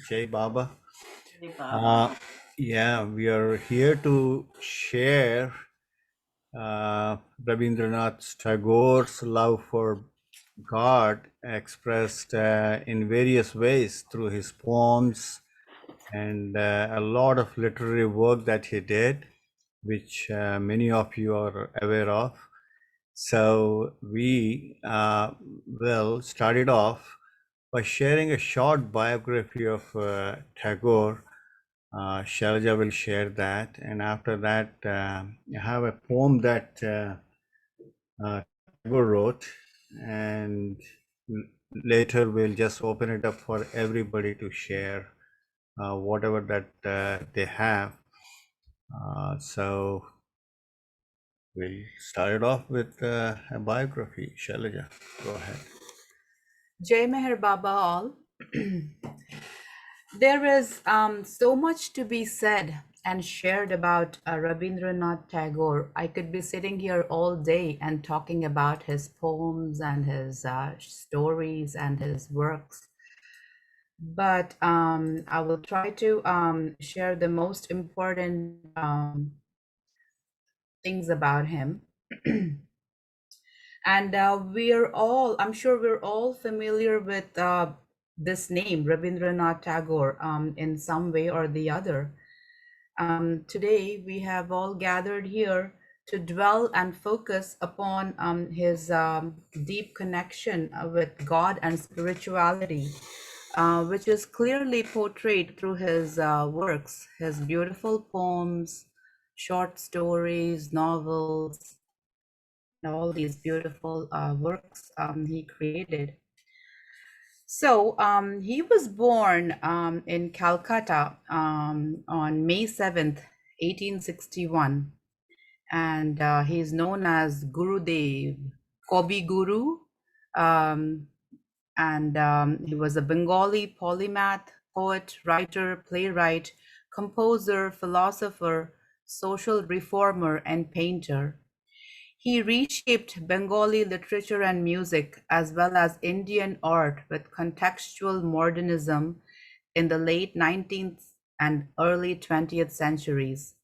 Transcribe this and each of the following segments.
Jai Baba. Hey, Baba. Yeah, we are here to share Rabindranath Tagore's love for God expressed in various ways through his poems and a lot of literary work that he did, which many of you are aware of. So we will start it off by sharing a short biography of Tagore. Sailaja will share that, and after that, I have a poem that Tagore wrote, and later we'll just open it up for everybody to share whatever that they have. So we'll start it off with a biography. Shailaja, go ahead. Jai Meher Baba all. There is so much to be said and shared about Rabindranath Tagore. I could be sitting here all day and talking about his poems and his stories and his works. But I will try to share the most important things about him. And I'm sure we're all familiar with this name, Rabindranath Tagore, in some way or the other. Today, we have all gathered here to dwell and focus upon his deep connection with God and spirituality, which is clearly portrayed through his works, his beautiful poems, short stories, novels, all these beautiful works he created. So he was born in Calcutta on May 7th, 1861, and he is known as Gurudev, Kobi Guru, um, and he was a Bengali polymath, poet, writer, playwright, composer, philosopher, social reformer, and painter. He reshaped Bengali literature and music, as well as Indian art, with contextual modernism in the late 19th and early 20th centuries.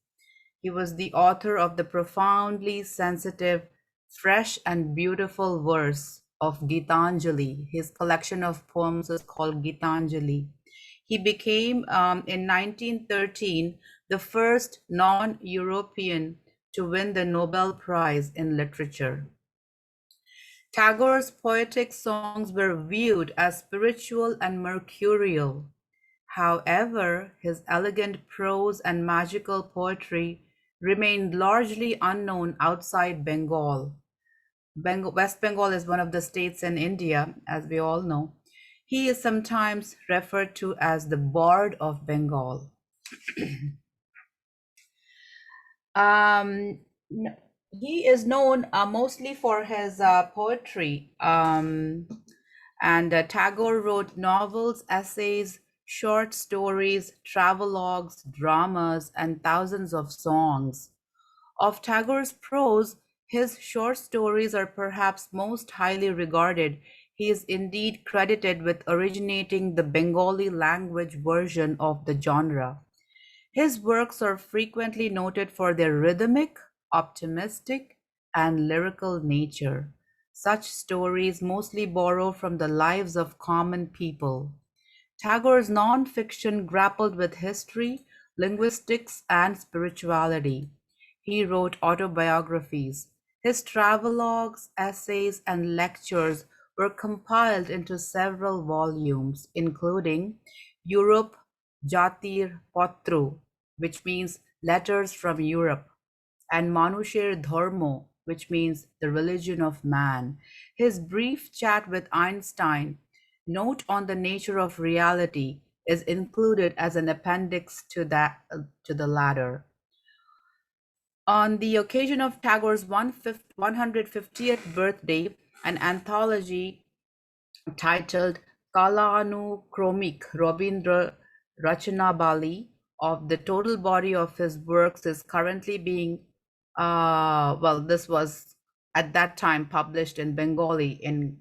He was the author of the profoundly sensitive, fresh, and beautiful verse of Gitanjali. His collection of poems is called Gitanjali. He became, in 1913, the first non European to win the Nobel Prize in Literature. Tagore's poetic songs were viewed as spiritual and mercurial. However, his elegant prose and magical poetry remained largely unknown outside Bengal. West Bengal is one of the states in India, as we all know. He is sometimes referred to as the Bard of Bengal. Um, he is known mostly for his poetry. And Tagore wrote novels, essays, short stories, travelogues, dramas, and thousands of songs. Of Tagore's prose, his short stories are perhaps most highly regarded. He is indeed credited with originating the Bengali language version of the genre. His works are frequently noted for their rhythmic, optimistic, and lyrical nature. Such stories mostly borrow from the lives of common people. Tagore's non-fiction grappled with history, linguistics, and spirituality. He wrote autobiographies. His travelogues, essays, and lectures were compiled into several volumes, including Europe Jatir Potru, which means letters from Europe, and Manusher Dharmo, which means the religion of man. His brief chat with Einstein, Note on the Nature of Reality, is included as an appendix to the latter. On the occasion of Tagore's 150th birthday, an anthology titled Kalanukromik Rabindra Rachanabali of the total body of his works is currently being, this was at that time published in Bengali in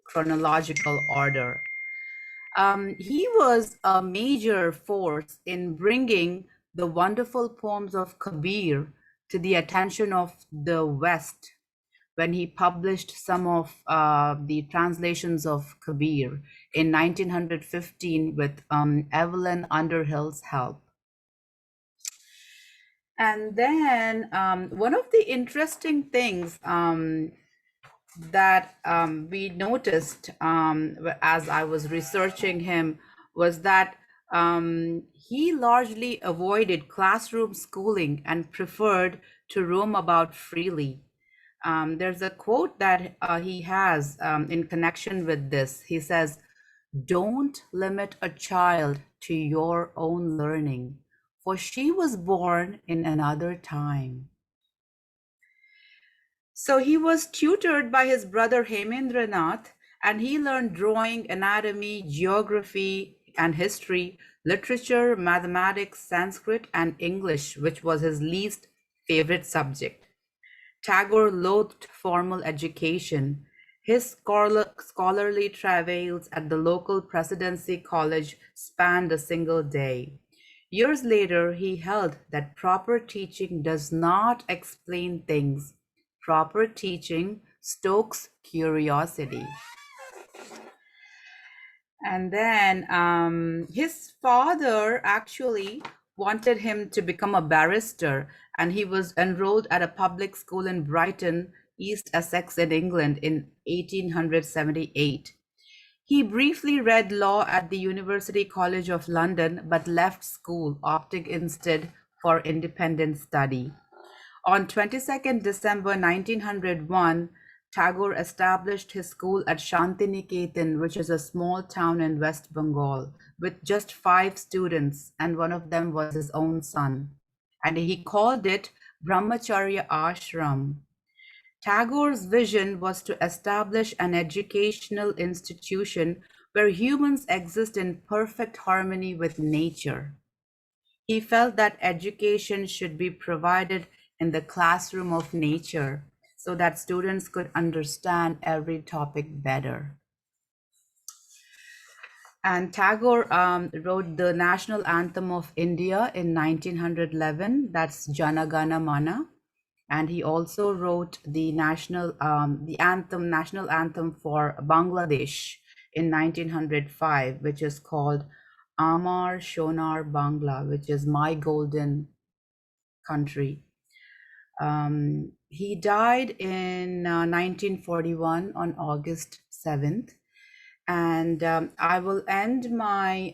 chronological order. He was a major force in bringing the wonderful poems of Kabir to the attention of the West when he published some of the translations of Kabir in 1915 with Evelyn Underhill's help. And then one of the interesting things that we noticed as I was researching him was that he largely avoided classroom schooling and preferred to roam about freely. There's a quote that he has in connection with this. He says, "Don't limit a child to your own learning, for she was born in another time." So he was tutored by his brother Hemendranath, and he learned drawing, anatomy, geography, and history, literature, mathematics, Sanskrit, and English, which was his least favorite subject. Tagore loathed formal education. His scholarly travails at the local Presidency College spanned a single day. Years later, he held that proper teaching does not explain things. Proper teaching stokes curiosity. And then his father actually wanted him to become a barrister, and he was enrolled at a public school in Brighton, East Essex, in England in 1878. He briefly read law at the University College of London, but left school, opting instead for independent study. On 22nd December 1901, Tagore established his school at Shantiniketan, which is a small town in West Bengal, with just 5 students, and one of them was his own son. And he called it Brahmacharya Ashram. Tagore's vision was to establish an educational institution where humans exist in perfect harmony with nature. He felt that education should be provided in the classroom of nature so that students could understand every topic better. And Tagore wrote the national anthem of India in 1911, that's Jana Gana Mana. And he also wrote the national anthem for Bangladesh in 1905, which is called Amar Shonar Bangla, which is my golden country. He died in 1941 on August 7th. And I will end my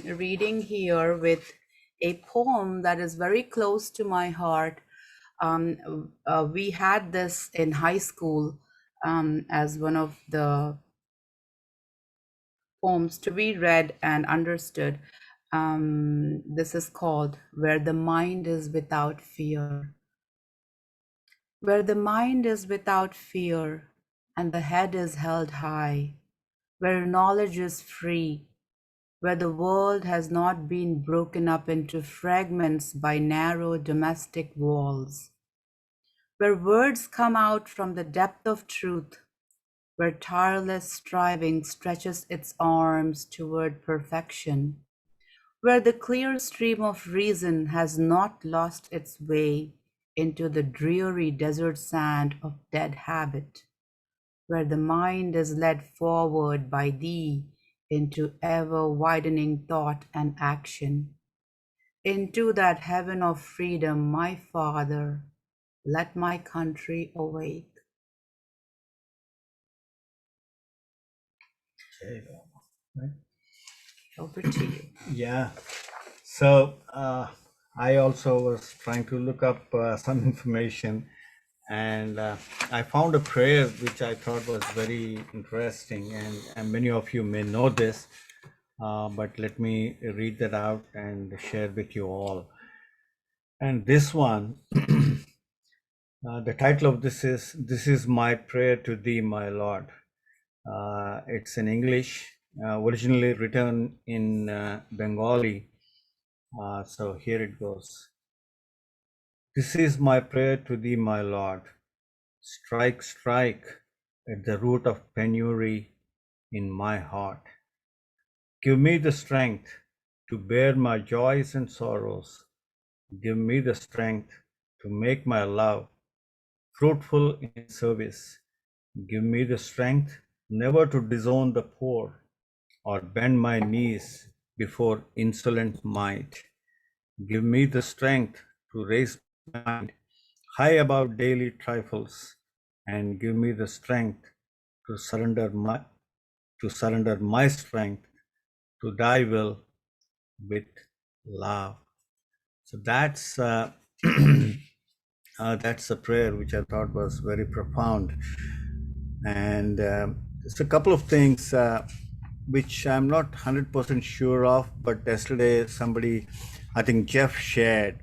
reading here with a poem that is very close to my heart. We had this in high school as one of the poems to be read and understood. This is called Where the Mind is Without Fear. Where the mind is without fear and the head is held high, where knowledge is free, where the world has not been broken up into fragments by narrow domestic walls, where words come out from the depth of truth, where tireless striving stretches its arms toward perfection, where the clear stream of reason has not lost its way into the dreary desert sand of dead habit, where the mind is led forward by thee into ever widening thought and action, into that heaven of freedom, my Father, let my country awake. Okay. Right. Over to you. Yeah. So I also was trying to look up some information, and I found a prayer which I thought was very interesting, and many of you may know this, but let me read that out and share with you all. And this one, the title of this is my prayer to thee, my Lord. It's in English, originally written in Bengali. So here it goes. This is my prayer to thee, my Lord. Strike, strike at the root of penury in my heart. Give me the strength to bear my joys and sorrows. Give me the strength to make my love fruitful in service. Give me the strength never to disown the poor or bend my knees before insolent might. Give me the strength to raise my mind high above daily trifles, and give me the strength to surrender my strength to thy will with love. So that's a prayer which I thought was very profound. And it's a couple of things which I'm not 100% sure of, but yesterday somebody, I think Jeff shared,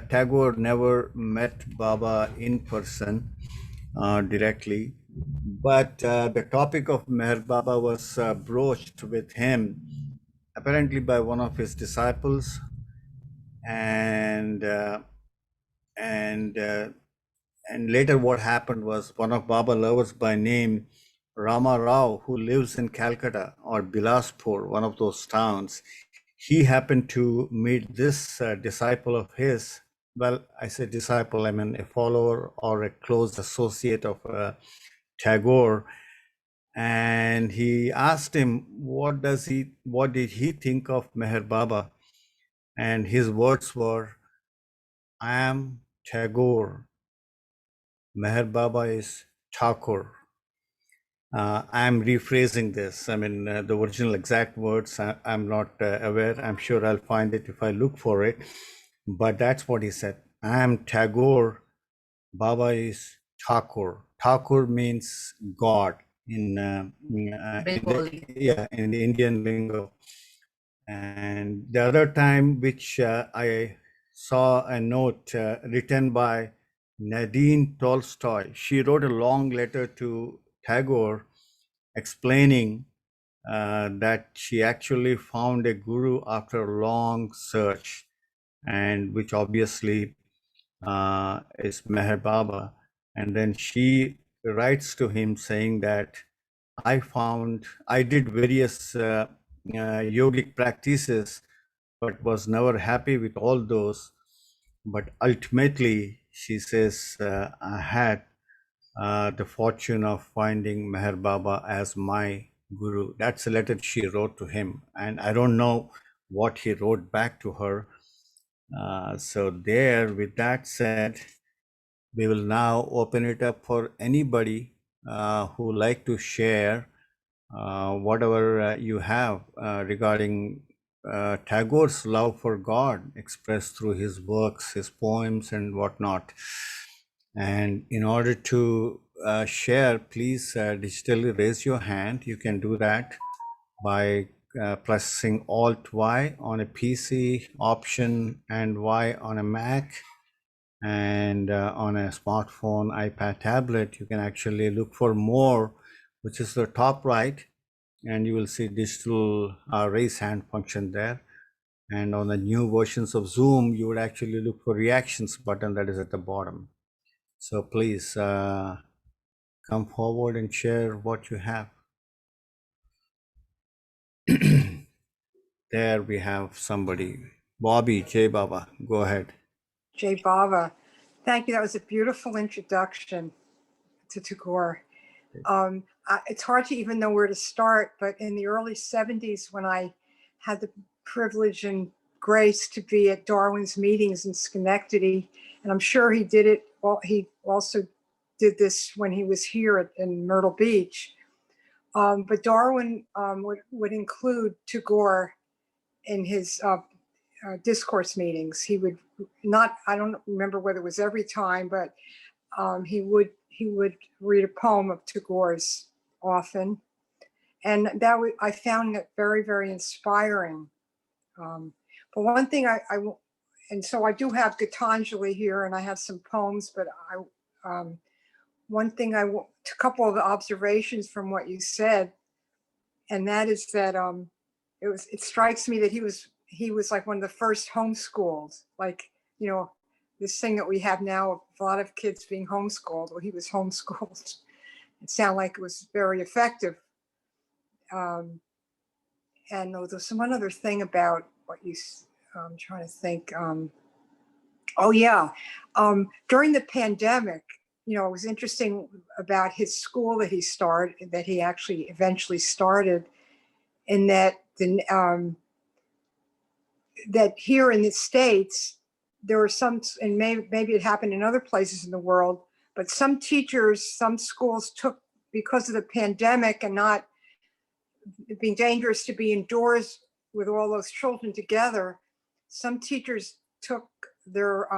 Tagore never met Baba in person directly, but the topic of Meher Baba was broached with him, apparently by one of his disciples, and uh, and uh, and later what happened was one of Baba lovers by name Rama Rao, who lives in Calcutta or Bilaspur, one of those towns, he happened to meet this disciple of his. Well, I say disciple, I mean a follower or a close associate of Tagore, and he asked him what did he think of Meher Baba, and his words were, "I am Tagore. Meher Baba is Thakur." I'm rephrasing this. I mean, the original exact words, I'm not aware. I'm sure I'll find it if I look for it. But that's what he said. I am Tagore. Baba is Thakur. Thakur means God in the Indian lingo. And the other time, which I saw a note written by Nadine Tolstoy, she wrote a long letter to Tagore explaining that she actually found a guru after a long search, and which obviously is Meher Baba. And then she writes to him saying that I did various yogic practices, but was never happy with all those. But ultimately, she says, I had the fortune of finding Meher Baba as my guru. That's a letter she wrote to him. And I don't know what he wrote back to her. So there, with that said, we will now open it up for anybody who like to share whatever you have regarding Tagore's love for God expressed through his works, his poems, and whatnot. And in order to share, please digitally raise your hand. You can do that by pressing Alt Y on a PC, Option and Y on a Mac, and on a smartphone, iPad, tablet. You can actually look for more, which is the top right, and you will see digital raise hand function there. And on the new versions of Zoom, you would actually look for reactions button that is at the bottom. So please come forward and share what you have. There we have somebody. Bobby, Jay Baba, go ahead. Jay Baba, thank you. That was a beautiful introduction to Tagore. It's hard to even know where to start, but in the early 70s, when I had the privilege and grace to be at Darwin's meetings in Schenectady, and I'm sure he did it, well, he also did this when he was here in Myrtle Beach. But Darwin would include Tagore in his discourse meetings. He would not, I don't remember whether it was every time, but he would read a poem of Tagore's often. And I found it very, very inspiring. But one thing and so I do have Gitanjali here and I have some poems, but one thing a couple of observations from what you said, and that is that it strikes me that he was like one of the first homeschooled, like, you know, this thing that we have now of a lot of kids being homeschooled. Well, he was homeschooled. It sounded like it was very effective. Um, and there's one other thing about what I'm trying to think. Oh yeah, during the pandemic, it was interesting about his school that he actually eventually started, and that here in the States, there were some, and maybe it happened in other places in the world, but some schools took, because of the pandemic and not being dangerous to be indoors with all those children together, some teachers took their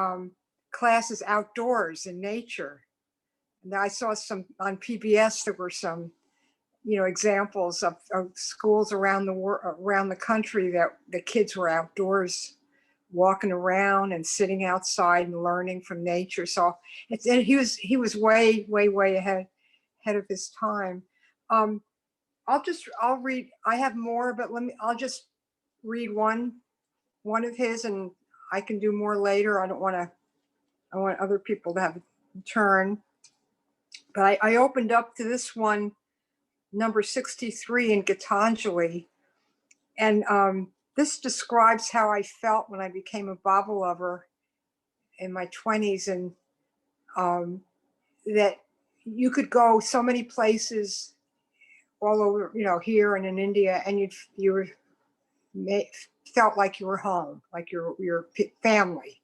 classes outdoors in nature. And I saw some on PBS, there were some examples of schools around the country that the kids were outdoors walking around and sitting outside and learning from nature. So and he was way ahead of his time. I'll read, I have more, but I'll just read one of his, and I can do more later. I want other people to have a turn. But I opened up to this one, number 63 in Gitanjali. And this describes how I felt when I became a Baba lover in my 20s, and that you could go so many places all over, here and in India, and you felt like you were home, like your family.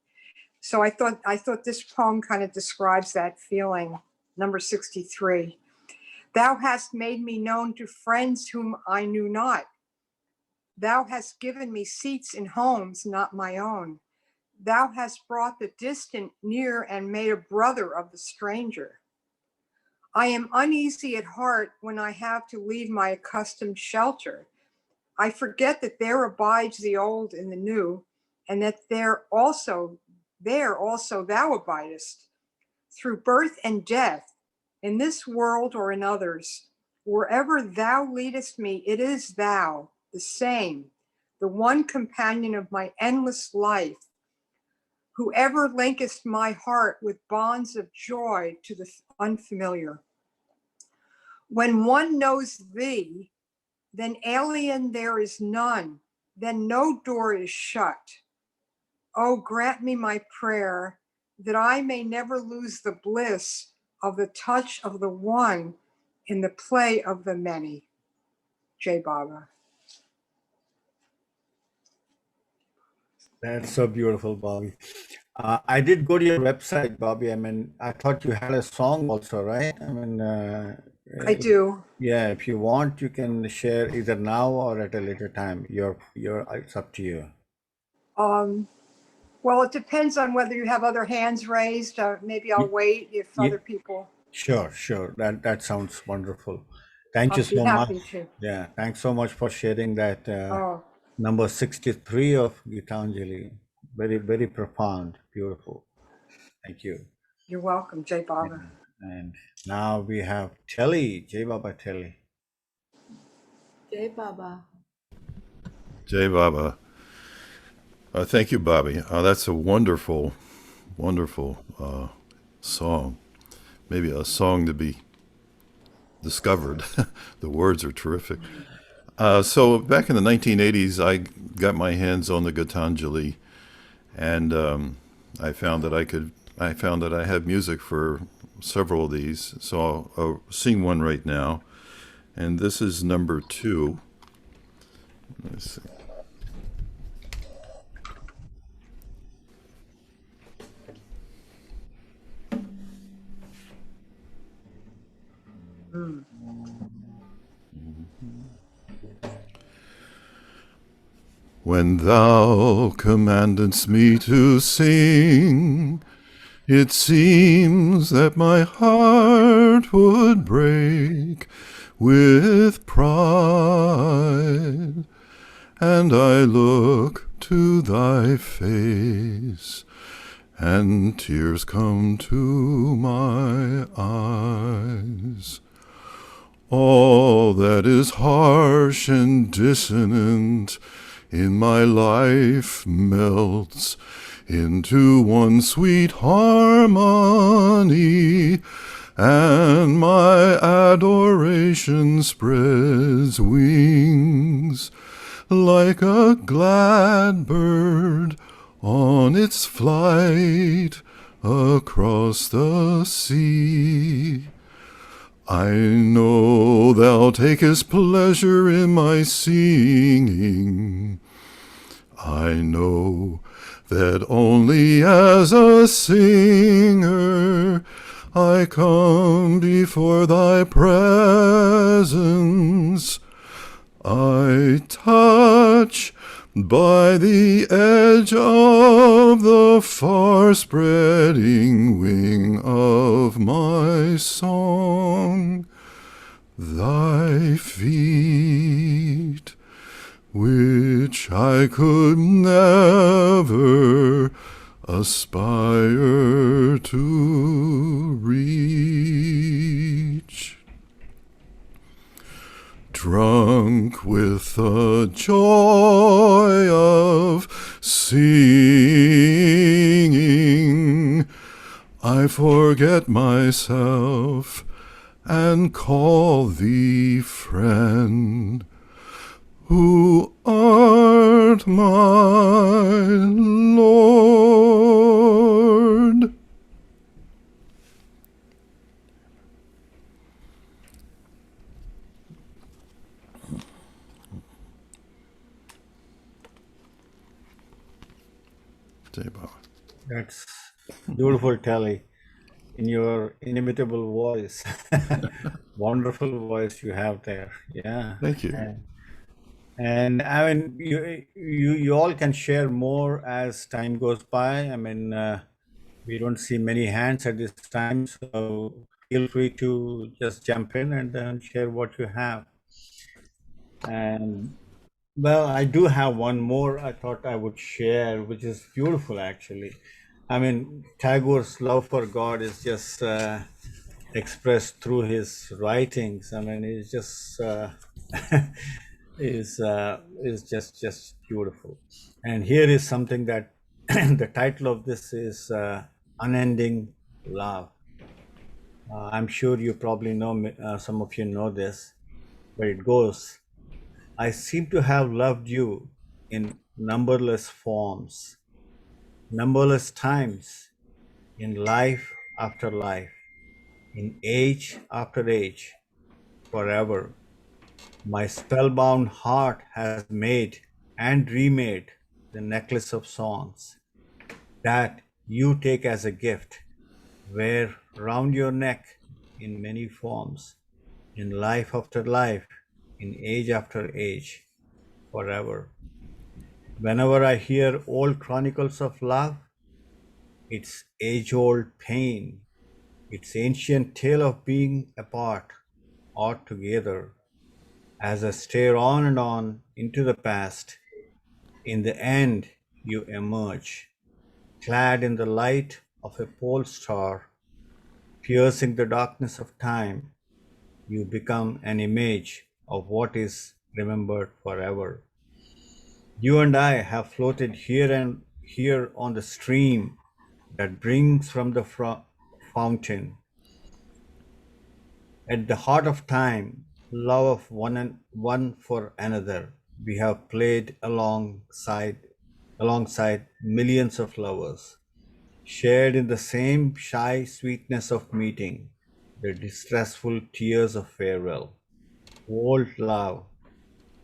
So I thought this poem kind of describes that feeling. Number 63. Thou hast made me known to friends whom I knew not. Thou hast given me seats in homes not my own. Thou hast brought the distant near and made a brother of the stranger. I am uneasy at heart when I have to leave my accustomed shelter. I forget that there abides the old in the new, and that there also thou abidest. Through birth and death, in this world or in others, wherever thou leadest me, it is thou, the same, the one companion of my endless life, whoever linkest my heart with bonds of joy to the unfamiliar. When one knows thee, then alien there is none, then no door is shut. Oh, grant me my prayer, that I may never lose the bliss of the touch of the one in the play of the many. Jai Baba. That's so beautiful, Bobby. I did go to your website, Bobby. I mean, I thought you had a song also, right? I mean, I do. yeah, if you want, you can share either now or at a later time. It's up to you. Well, it depends on whether you have other hands raised. Maybe I'll wait if Yeah, other people. sure. That sounds wonderful. Thank I'll you be so much. happy to. Yeah, thanks so much for sharing that Oh, number 63 of Gitanjali. Very profound, beautiful. Thank you. you're welcome, Jai Baba. And now we have Telly, Jai Baba Telly. Jai Baba. Jai Baba. Thank you, Bobby. That's a wonderful song. Maybe a song to be discovered. The words are terrific. So back in the 1980s, I got my hands on the Gitanjali, and I found that I had music for several of these. So I'll sing one right now, and this is number 2. Let's see. When thou commandest me to sing, it seems that my heart would break with pride, and I look to thy face, and tears come to my eyes. All that is harsh and dissonant in my life melts into one sweet harmony, and my adoration spreads wings like a glad bird on its flight across the sea. I know thou takest pleasure in my singing. I know that only as a singer I come before thy presence. I touch by the edge of the far-spreading wing of my song thy feet, which I could never aspire to reach. Drunk with the joy of singing, I forget myself and call thee friend, who art my Lord. Jai Baba. That's beautiful, Telly, in your inimitable voice. Wonderful voice you have there. Yeah. Thank you. And I mean, you all can share more as time goes by. I mean, we don't see many hands at this time, so feel free to just jump in and then share what you have. And well, I do have one more I thought I would share, which is beautiful actually. I mean, Tagore's love for God is just expressed through his writings. I mean, it's just is just beautiful. And here is something that the title of this is Unending Love. I'm sure you probably know, some of you know this, but it goes, I seem to have loved you in numberless forms, numberless times, in life after life, in age after age, forever. My spellbound heart has made and remade the necklace of songs that you take as a gift, wear round your neck in many forms, in life after life, in age after age, forever. Whenever I hear old chronicles of love, its age-old pain, its ancient tale of being apart or together, as I stare on and on into the past, in the end you emerge, clad in the light of a pole star, piercing the darkness of time, you become an image of what is remembered forever. You and I have floated here and here on the stream that brings from the fountain. At the heart of time, love of one for another. We have played alongside millions of lovers, shared in the same shy sweetness of meeting, the distressful tears of farewell. Old love,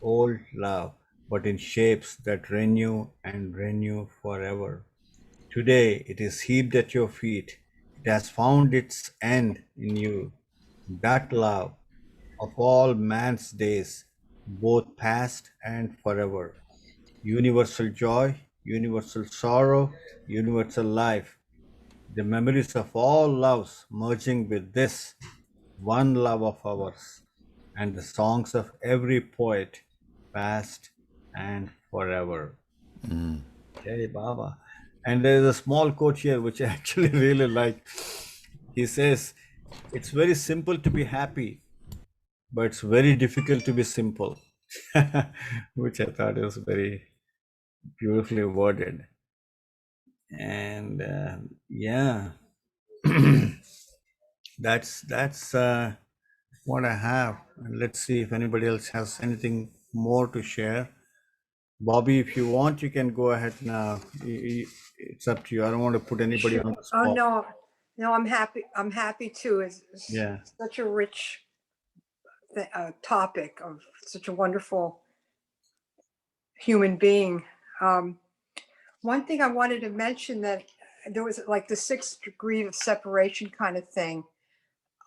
old love, but in shapes that renew and renew forever. Today it is heaped at your feet. It has found its end in you. That love of all man's days, both past and forever. Universal joy, universal sorrow, universal life. The memories of all loves merging with this one love of ours, and the songs of every poet, past and forever. Jai Baba. And there is a small quote here which I actually really like. He says, it's very simple to be happy, but it's very difficult to be simple, which I thought was very beautifully worded. And yeah, That's what I have. And let's see if anybody else has anything more to share. Bobby, if you want, you can go ahead now. It's up to you. I don't want to put anybody Sure. on the Oh spot. no, no, I'm happy. I'm happy too. It's Yeah. such a rich topic of such a wonderful human being. Um, One thing I wanted to mention that there was like the 6th degree of separation kind of thing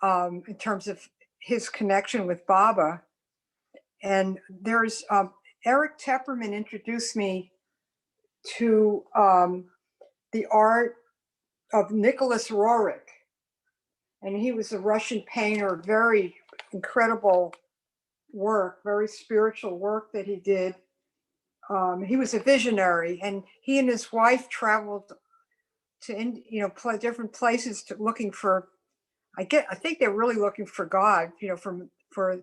in terms of his connection with Baba. And there's Eric Tepperman introduced me to the art of Nicholas Roerich. And he was a Russian painter, very incredible work, very spiritual work that he did. He was a visionary, and he and his wife traveled to different places looking for. I think they're really looking for God. For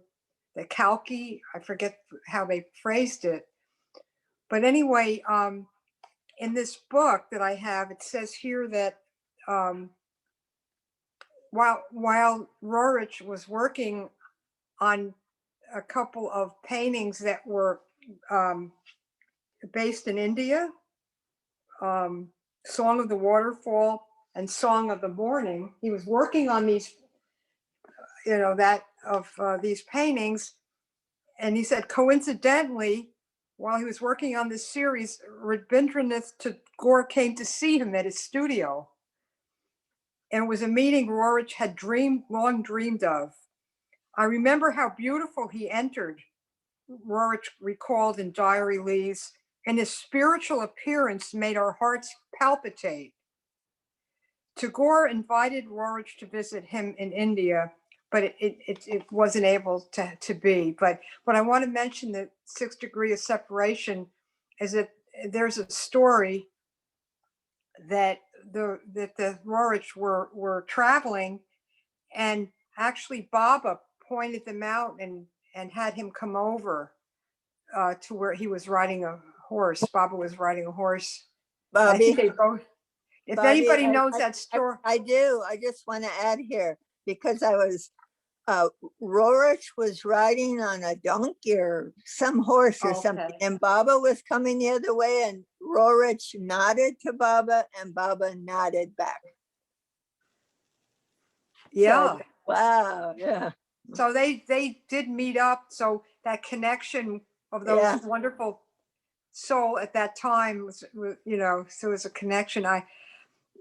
the Kalki. I forget how they phrased it, but anyway, in this book that I have, it says here that while Roerich was working on a couple of paintings that were based in India, Song of the Waterfall and Song of the Morning. He was working on these, these paintings. And he said, coincidentally, while he was working on this series, Rabindranath Tagore came to see him at his studio. And it was a meeting Roerich had long dreamed of. I remember how beautiful he entered, Roerich recalled in diary leaves, and his spiritual appearance made our hearts palpitate. Tagore invited Roerich to visit him in India, but it wasn't able to be. But what I want to mention, the 6th degree of separation, is that there's a story that the Roerich were traveling, and actually Baba pointed them out and had him come over to where he was riding a horse. Baba was riding a horse. I think Bobby, they both. If Bobby, anybody knows that story, I do. I just want to add here because I was, Roerich was riding on a donkey or some horse or something, okay. and Baba was coming the other way, and Roerich nodded to Baba, and Baba nodded back. Yeah. So, wow. Yeah. So they did meet up. So that connection of those Yeah. wonderful soul at that time was, so it was a connection.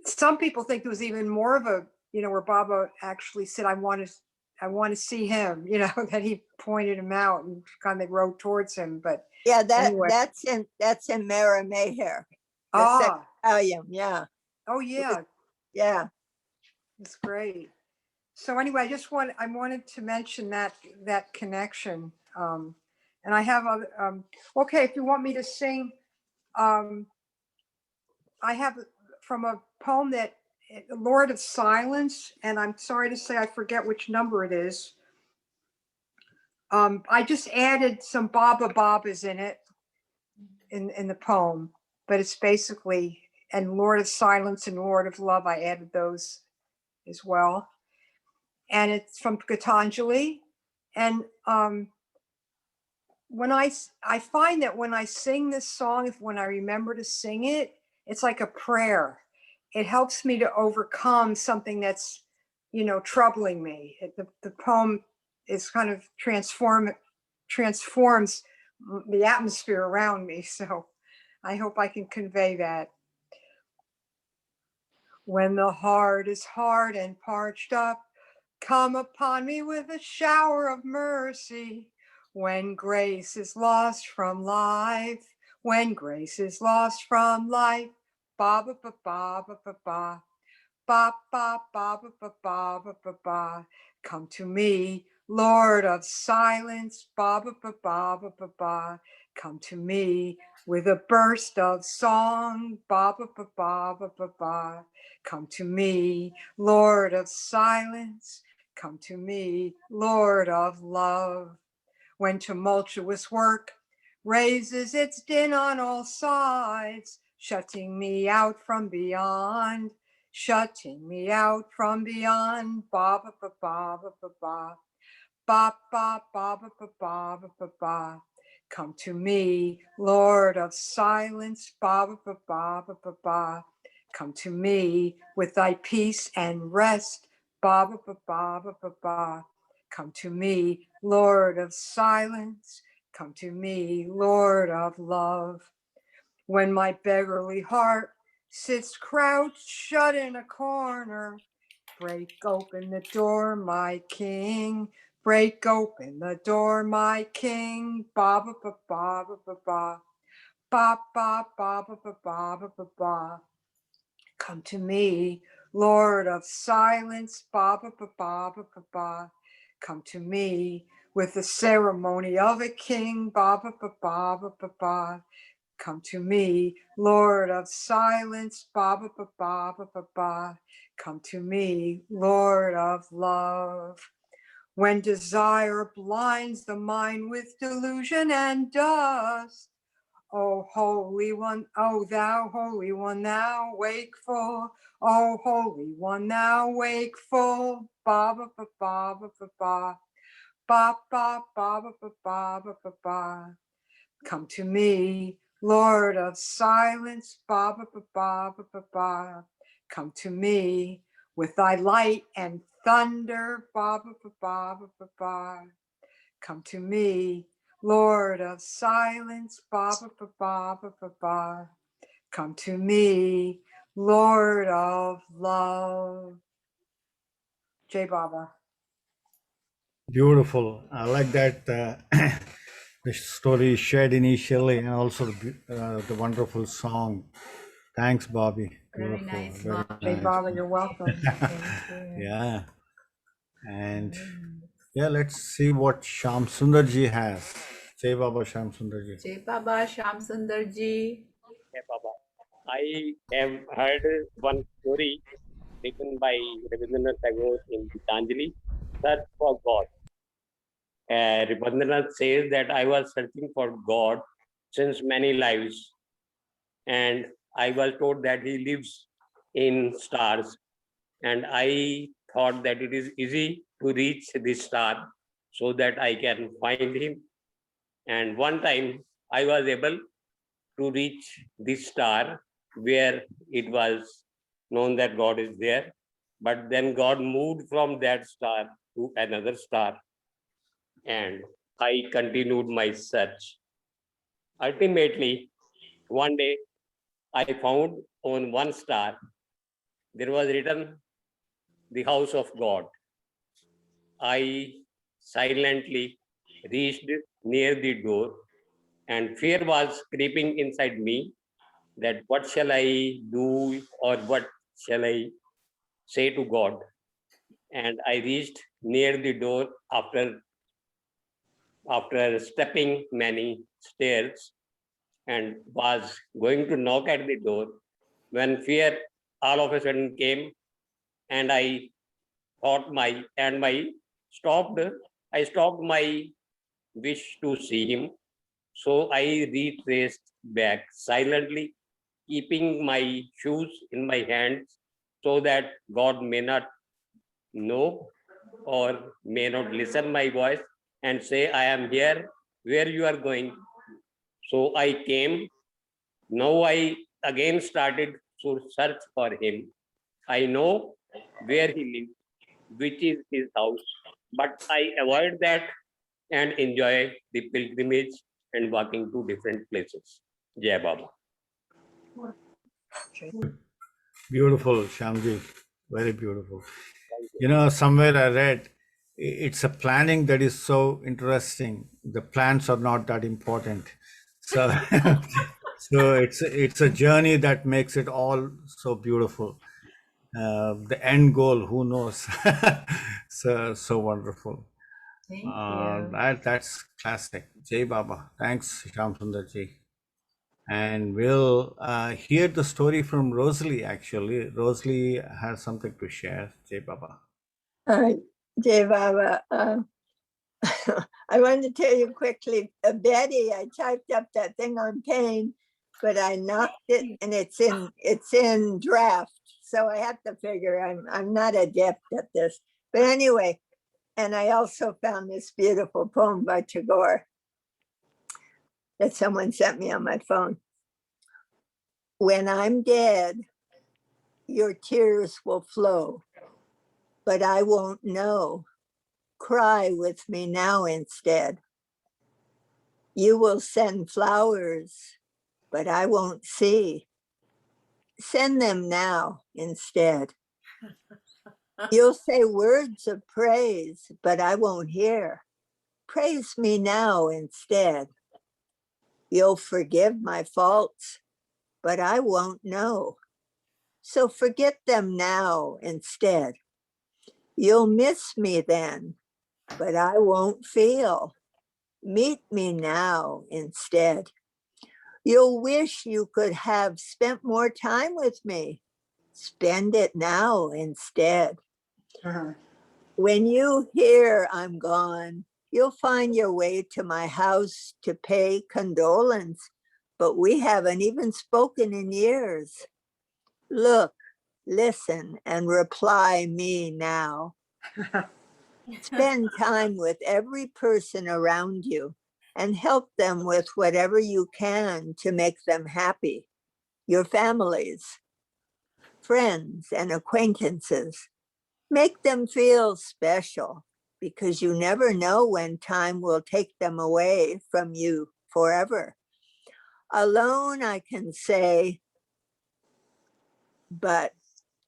Some people think there was even more of a, where Baba actually said, I want to see him, that he pointed him out and kind of rode towards him. But Yeah, anyway. that's in Mara Mayher, the second volume. Yeah. Oh yeah. Yeah. It's great. So anyway, I wanted to mention that connection. And I have other, okay, if you want me to sing, I have from a poem that Lord of Silence, and I'm sorry to say I forget which number it is. I just added some Baba Babas in it in the poem, but it's basically, and Lord of Silence and Lord of Love, I added those as well. And it's from Gitanjali. And when I find that when I sing this song, when I remember to sing it, it's like a prayer. It helps me to overcome something that's, troubling me. The poem is kind of transforms the atmosphere around me. So I hope I can convey that. When the heart is hard and parched up, come upon me with a shower of mercy. When grace is lost from life, when grace is lost from life, ba ba ba ba ba ba ba, ba ba ba ba ba ba ba ba ba. Come to me, Lord of Silence, ba ba ba ba ba ba ba. Come to me with a burst of song, ba ba ba ba ba ba ba. Come to me, Lord of Silence. Come to me, Lord of Love. When tumultuous work raises its din on all sides, shutting me out from beyond, shutting me out from beyond. Ba ba ba ba ba ba ba. Ba ba ba ba ba ba ba ba ba. Come to me, Lord of silence. Ba ba ba ba ba ba ba. Come to me with thy peace and rest. Ba ba ba ba ba ba ba. Come to me, Lord of silence. Come to me, Lord of love. When my beggarly heart sits crouched shut in a corner, break open the door, my king. Break open the door, my king. Ba ba ba ba ba ba ba. Ba ba ba ba ba ba ba ba ba. Come to me, Lord of silence. Ba ba ba ba ba ba ba. Come to me with the ceremony of a king. Ba ba ba ba ba ba ba. Come to me, Lord of silence. Ba ba ba ba ba ba ba. Come to me, Lord of love. When desire blinds the mind with delusion and dust, O Holy One, O Thou Holy One, Thou wakeful, O Holy One, Thou wakeful. Ba ba ba ba ba ba ba. Ba ba ba ba ba ba ba ba ba. Come to me, Lord of silence. Ba ba ba ba ba ba ba. Come to me with thy light and thunder. Ba ba ba ba ba ba ba. Come to me, Lord of silence. Ba ba ba ba ba ba ba. Come to me, Lord of love. Jai Baba. Beautiful. I like that the story shared initially, and also the wonderful song. Thanks, Bobby. Very Beautiful. nice, Very Jai Bobby. nice. Baba, you're welcome. Thank you. Yeah. And Mm. yeah, let's see what Sham Sundarji has. Jai Baba Sham Sundarji. Jai Baba Sham Sundar ji. Hey, Baba. I have heard one story written by Rabindranath Tagore in Gitanjali, Search for God. Rabindranath says that I was searching for God since many lives, and I was told that he lives in stars, and I thought that it is easy to reach this star so that I can find him. And one time I was able to reach this star where it was known that God is there. But then God moved from that star to another star, and I continued my search. Ultimately, one day I found on one star there was written the house of God. I silently reached near the door, and fear was creeping inside me that what shall I do or what shall I say to God? And I reached near the door after stepping many stairs and was going to knock at the door when fear all of a sudden came, and stopped I stopped my wish to see him. So I retraced back silently, keeping my shoes in my hands so that God may not know or may not listen my voice and say, I am here, where you are going. So I came. Now I again started to search for him. I know where he lives, which is his house, but I avoid that and enjoy the pilgrimage and walking to different places. Jai Baba. Beautiful, Shamji. Very beautiful. Thank you. You know, somewhere I read it's a planning that is so interesting. The plans are not that important. So, so it's a journey that makes it all so beautiful. The end goal, who knows? So wonderful. Thank you. That's classic. Jai Baba. Thanks, Sham Sundarji. And we'll hear the story from Rosalie, actually. Rosalie has something to share. Jai Baba. Jai Baba. I wanted to tell you quickly, Betty, I typed up that thing on pain, but I knocked it and it's in draft. so I have to figure I'm not adept at this. But anyway, and I also found this beautiful poem by Tagore that someone sent me on my phone. When I'm dead, your tears will flow, but I won't know. Cry with me now instead. You will send flowers, but I won't see. Send them now instead. You'll say words of praise, but I won't hear. Praise me now instead. You'll forgive my faults, but I won't know. So forget them now instead. You'll miss me then, but I won't feel. Meet me now instead. You'll wish you could have spent more time with me. Spend it now instead. Uh-huh. When you hear I'm gone, you'll find your way to my house to pay condolence, but we haven't even spoken in years. Look, listen, and reply me now. Spend time with every person around you and help them with whatever you can to make them happy. Your families, friends, and acquaintances. Make them feel special because you never know when time will take them away from you forever. Alone, I can say, but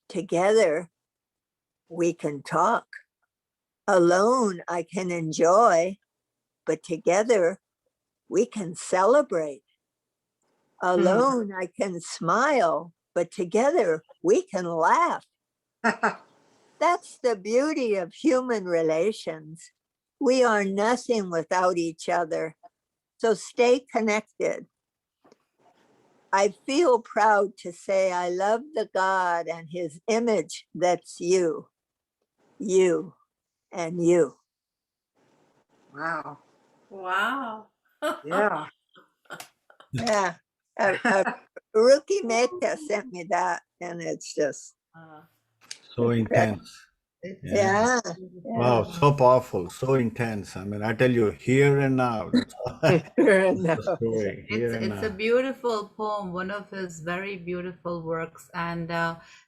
together we can talk. Alone, I can enjoy, but together we can celebrate. Alone, I can smile, but together we can laugh. That's the beauty of human relations. We are nothing without each other. So stay connected. I feel proud to say I love the God and his image that's you, and you. Wow. Wow. Yeah. Yeah. Ruki Mehta sent me that, and it's just So incredible. intense. It's Yeah. Yeah. Wow, so powerful, so intense. I mean, I tell you, here and now. That's all. No. The story, here and it's a now. beautiful poem, one of his very beautiful works, and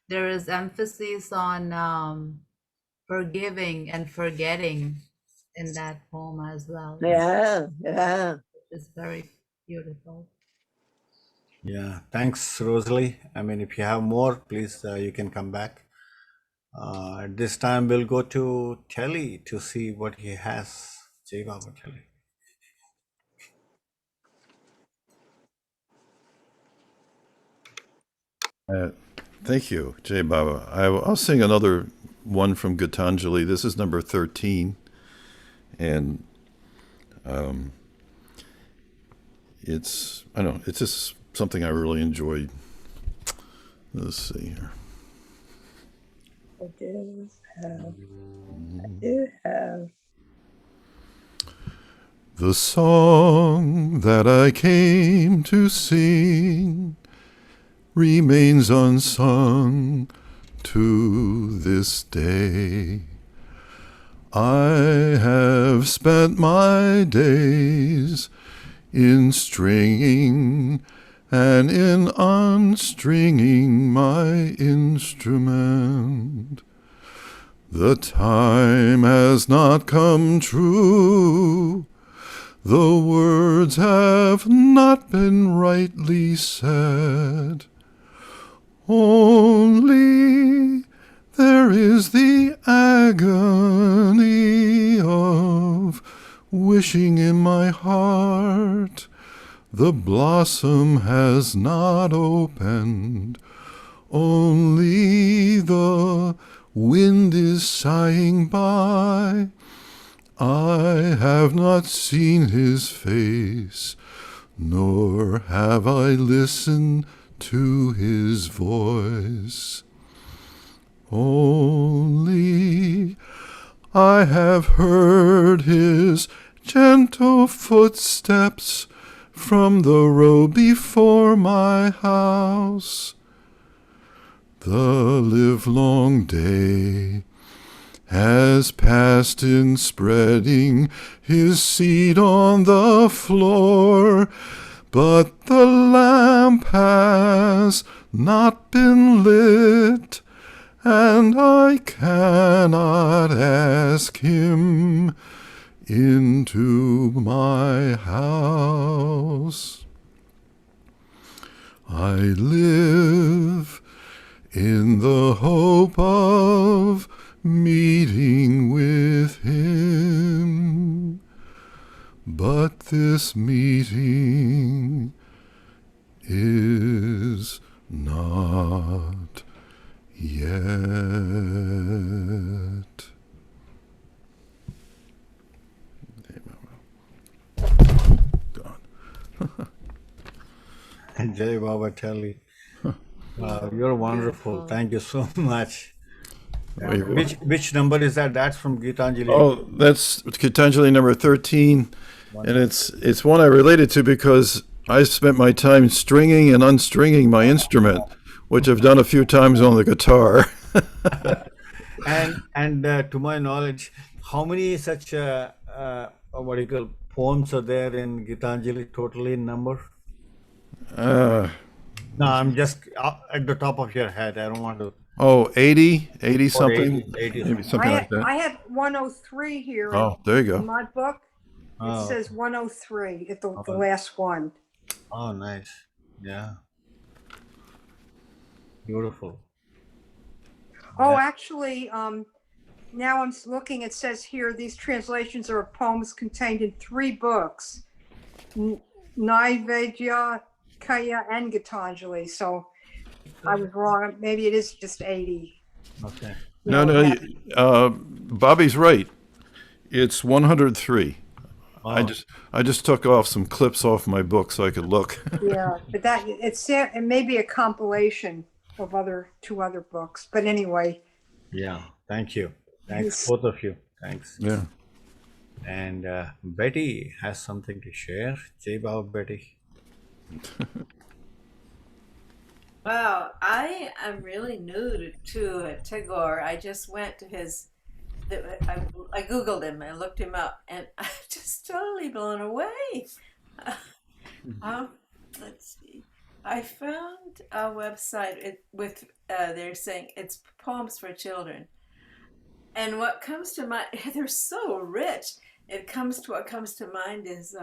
there is emphasis on forgiving and forgetting in that poem as well. Yeah. Yeah. It's very beautiful. Yeah. Thanks, Rosalie. I mean, if you have more, please, you can come back. At this time, we'll go to Telly to see what he has. Jai Baba Telly. Thank you, Jay Baba. I'll sing another one from Gitanjali. This is number 13. And it's just something I really enjoyed. Let's see here. I do have. The song that I came to sing remains unsung to this day. I have spent my days in stringing and in unstringing my instrument. The time has not come true. The words have not been rightly said. Only there is the agony of wishing in my heart. The blossom has not opened. Only the wind is sighing by. I have not seen his face, nor have I listened to his voice. Only I have heard his gentle footsteps from the road before my house. The livelong day has passed in spreading his seed on the floor, but the lamp has not been lit, and I cannot ask him into my house. I live in the hope of meeting with him, but this meeting is not yet. And Jai Baba Telly. You're wonderful. Beautiful. Thank you so much. Wait, Which number is that? That's from Gitanjali. oh, that's Gitanjali number 13, and it's one I related to because I spent my time stringing and unstringing my instrument, which I've done a few times on the guitar. And to my knowledge, how many such what do you call poems are there in Gitanjali totally in number? Uh, No, I'm just at the top of your head. I don't want to. 80 Or something, 80 maybe something. something like that. I have 103 here Oh, there you in go. my book. It Oh, says 103 at the oh, last one. oh, nice. Yeah, beautiful. Oh, Yeah. actually, now I'm looking, it says here, these translations are of poems contained in 3 books, Naivedya, Kaya, and Gitanjali. So I was wrong. Maybe it is just 80. Okay. No, Bobby's right. It's 103. Oh, I just took off some clips off my book so I could look. Yeah, but it may be a compilation of 2 other books. But anyway, yeah. Thank you. Thanks, he's- both of you. Thanks. Yeah. And Betty has something to share. Jai Baba Betty. Wow, I am really new to Tagore. I just went to I Googled him, I looked him up, and I'm just totally blown away. Um, let's see. I found a website they're saying it's poems for children. And what comes to mind, they're so rich. What comes to mind is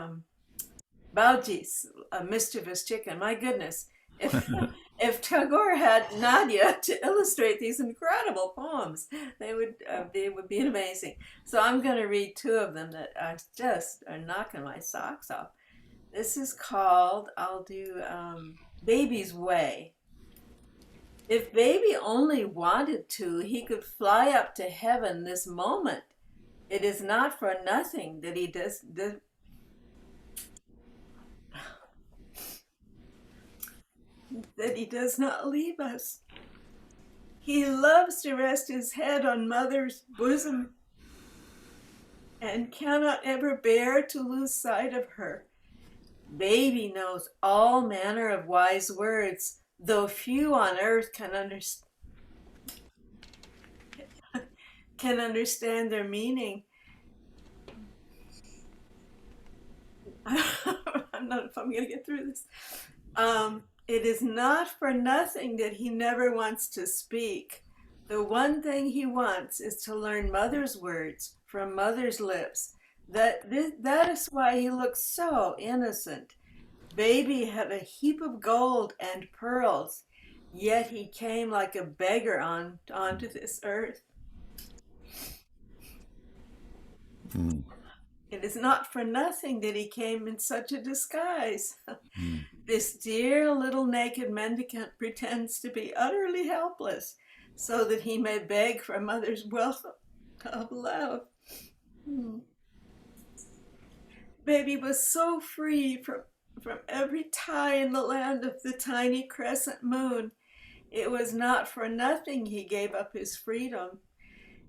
Balji's A Mischievous Chicken. My goodness. If if Tagore had Nadia to illustrate these incredible poems, they would be amazing. So I'm going to read 2 of them that are knocking my socks off. This is called, I'll do Baby's Way. If baby only wanted to, he could fly up to heaven this moment. It is not for nothing that he does not leave us. He loves to rest his head on mother's bosom and cannot ever bear to lose sight of her. Baby knows all manner of wise words, though few on earth can understand their meaning. I'm not if I'm going to get through this. It is not for nothing that he never wants to speak. The one thing he wants is to learn mother's words from mother's lips. That is why he looks so innocent. Baby had a heap of gold and pearls, yet he came like a beggar onto this earth. It is not for nothing that he came in such a disguise. This dear little naked mendicant pretends to be utterly helpless so that he may beg for mother's wealth of love. Baby was so free from every tie in the land of the tiny crescent moon. It was not for nothing he gave up his freedom.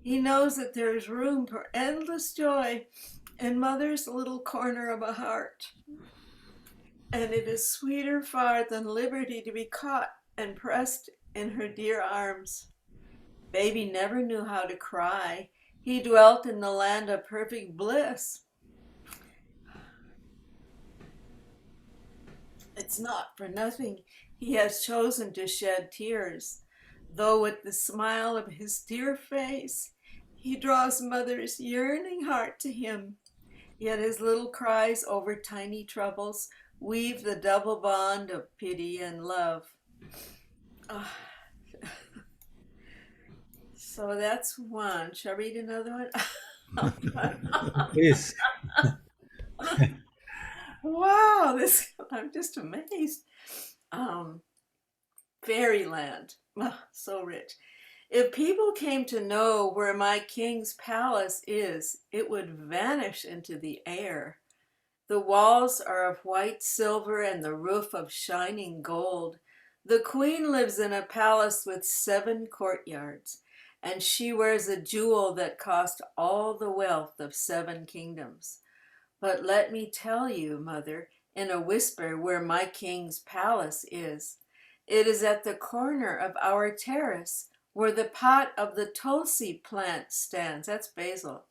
He knows that there is room for endless joy in mother's little corner of a heart. And it is sweeter far than liberty to be caught and pressed in her dear arms. Baby never knew how to cry. He dwelt in the land of perfect bliss. It's not for nothing he has chosen to shed tears, though with the smile of his dear face he draws mother's yearning heart to him. Yet his little cries over tiny troubles weave the double bond of pity and love. Ah, so that's one. Shall I read another one? Please. Wow, I'm just amazed. Fairyland, so rich. If people came to know where my king's palace is, it would vanish into the air. The walls are of white silver and the roof of shining gold. The queen lives in a palace with 7 courtyards, and she wears a jewel that cost all the wealth of 7 kingdoms. But let me tell you, mother, in a whisper, where my king's palace is. It is at the corner of our terrace, where the pot of the tulsi plant stands. That's basil.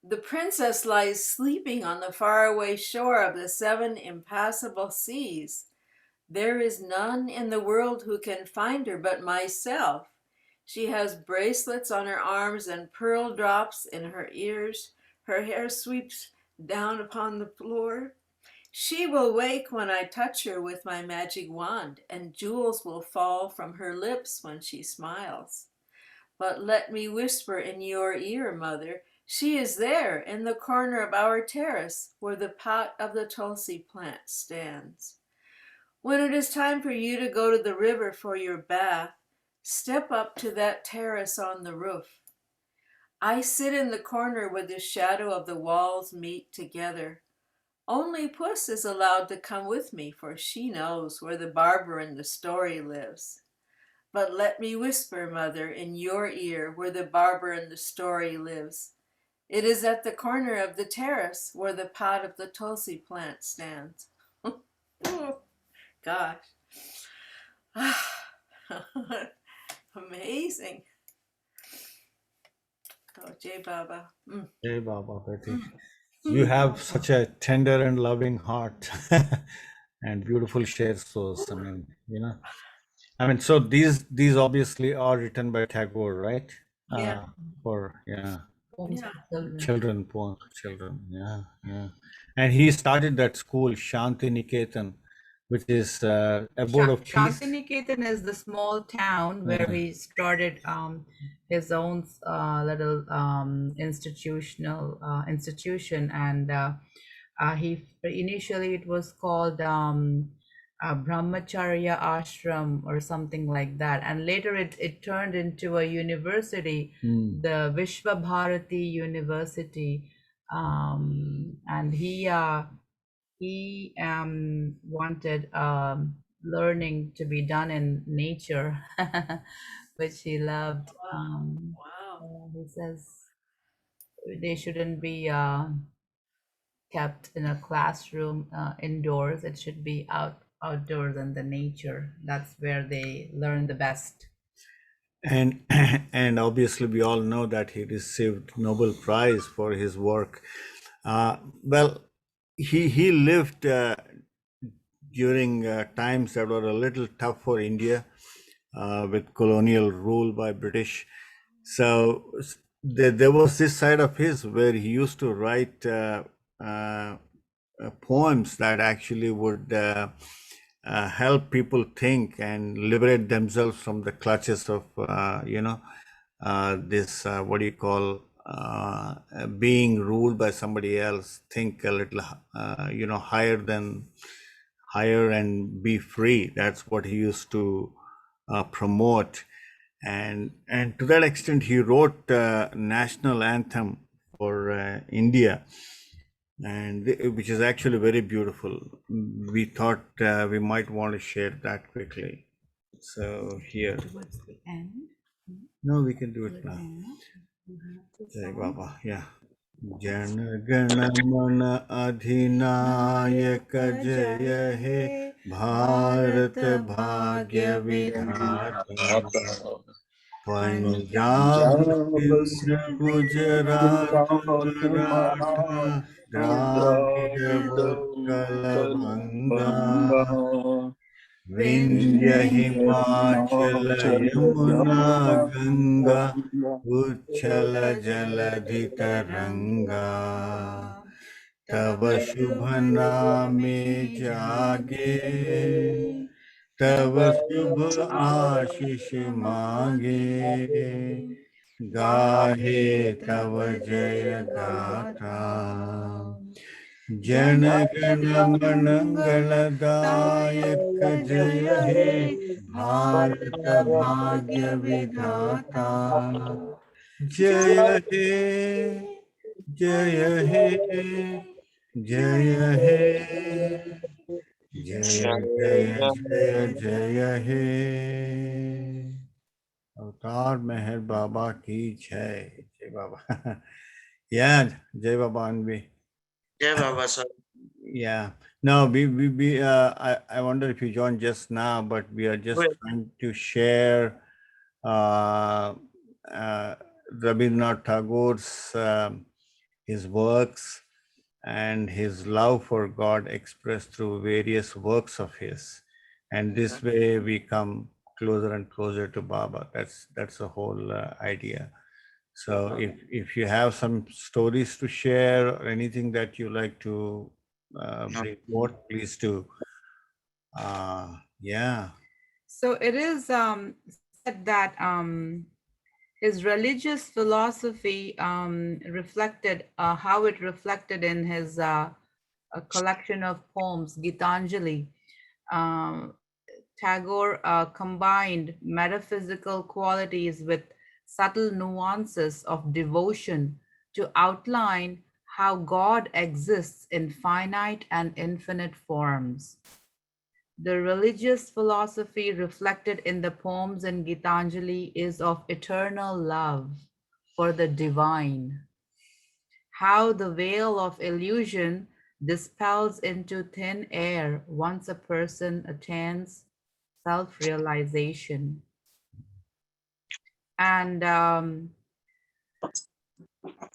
The princess lies sleeping on the faraway shore of the 7 impassable seas. There is none in the world who can find her but myself. She has bracelets on her arms and pearl drops in her ears. Her hair sweeps down upon the floor. She will wake when I touch her with my magic wand, and jewels will fall from her lips when she smiles. But let me whisper in your ear, mother, she is there in the corner of our terrace where the pot of the tulsi plant stands. When it is time for you to go to the river for your bath, step up to that terrace on the roof. I sit in the corner where the shadow of the walls meet together. Only Puss is allowed to come with me, for she knows where the barber in the story lives. But let me whisper, mother, in your ear where the barber in the story lives. It is at the corner of the terrace where the pot of the tulsi plant stands. Oh, gosh. Amazing. Oh, Jai Baba. Hey, Baba, Betty. You have such a tender and loving heart and beautiful shares. So, I mean, so these obviously are written by Tagore, right? Yeah. For Poems Yeah. for children. children, poems for children. Yeah. And he started that school, Shanti Niketan, which is abode of peace. Shantiniketan is the small town where he started his own little institution, and he initially it was called Brahmacharya Ashram or something like that, and later it turned into a university, the Vishva Bharati University, and he wanted learning to be done in nature, which he loved. Wow. He says they shouldn't be kept in a classroom indoors. It should be outdoors in the nature. That's where they learn the best. And and obviously we all know that he received Nobel Prize for his work. Well, he lived during times that were a little tough for India, with colonial rule by British. So there was this side of his where he used to write poems that actually would help people think and liberate themselves from the clutches of this what do you call being ruled by somebody else. Think a little higher and be free. That's what he used to promote, and to that extent he wrote national anthem for India, and which is actually very beautiful. We thought we might want to share that quickly. So here, Towards the end. no, we can do it now. You have the Jai song. Baba, yeah. Jana Gana मन अधिनायक जय हे भारत भाग्य विधाता Punjab Punjab, Sindh Gujarat Gujarat, Maratha Dravid Maharashtra, Utkal बंगा Kalabanga, Vindhya Vindhya, Himachal Himachal, Yamuna Yamuna, Ganga Ganga, उच्छल जलधि तरंगा तब शुभ नामे जागे तब शुभ आशीष मांगे गाहे तव जय गाथा जन गण मन गणदायक जय हे भारत भाग्य विधाता जय हे जय हे जय हे जय जय जय जय हे अवतार मेहर बाबा की जय बाबा yeah जय बाबा Anvi. Jai Baba sir. Yeah. No, I wonder if you joined just now, but we are just Well, trying to share uh, uh, Rabindranath Tagore's his works and his love for God expressed through various works of his, and yes, this sir. way we come closer and closer to Baba. That's the whole idea. So if you have some stories to share or anything that you like to No. bring forth, please do. Yeah. So it is said that his religious philosophy reflected how it reflected in his a collection of poems, Gitanjali. Um, Tagore combined metaphysical qualities with subtle nuances of devotion to outline how God exists in finite and infinite forms. The religious philosophy reflected in the poems in Gitanjali is of eternal love for the divine. How the veil of illusion dispels into thin air once a person attains self-realization. And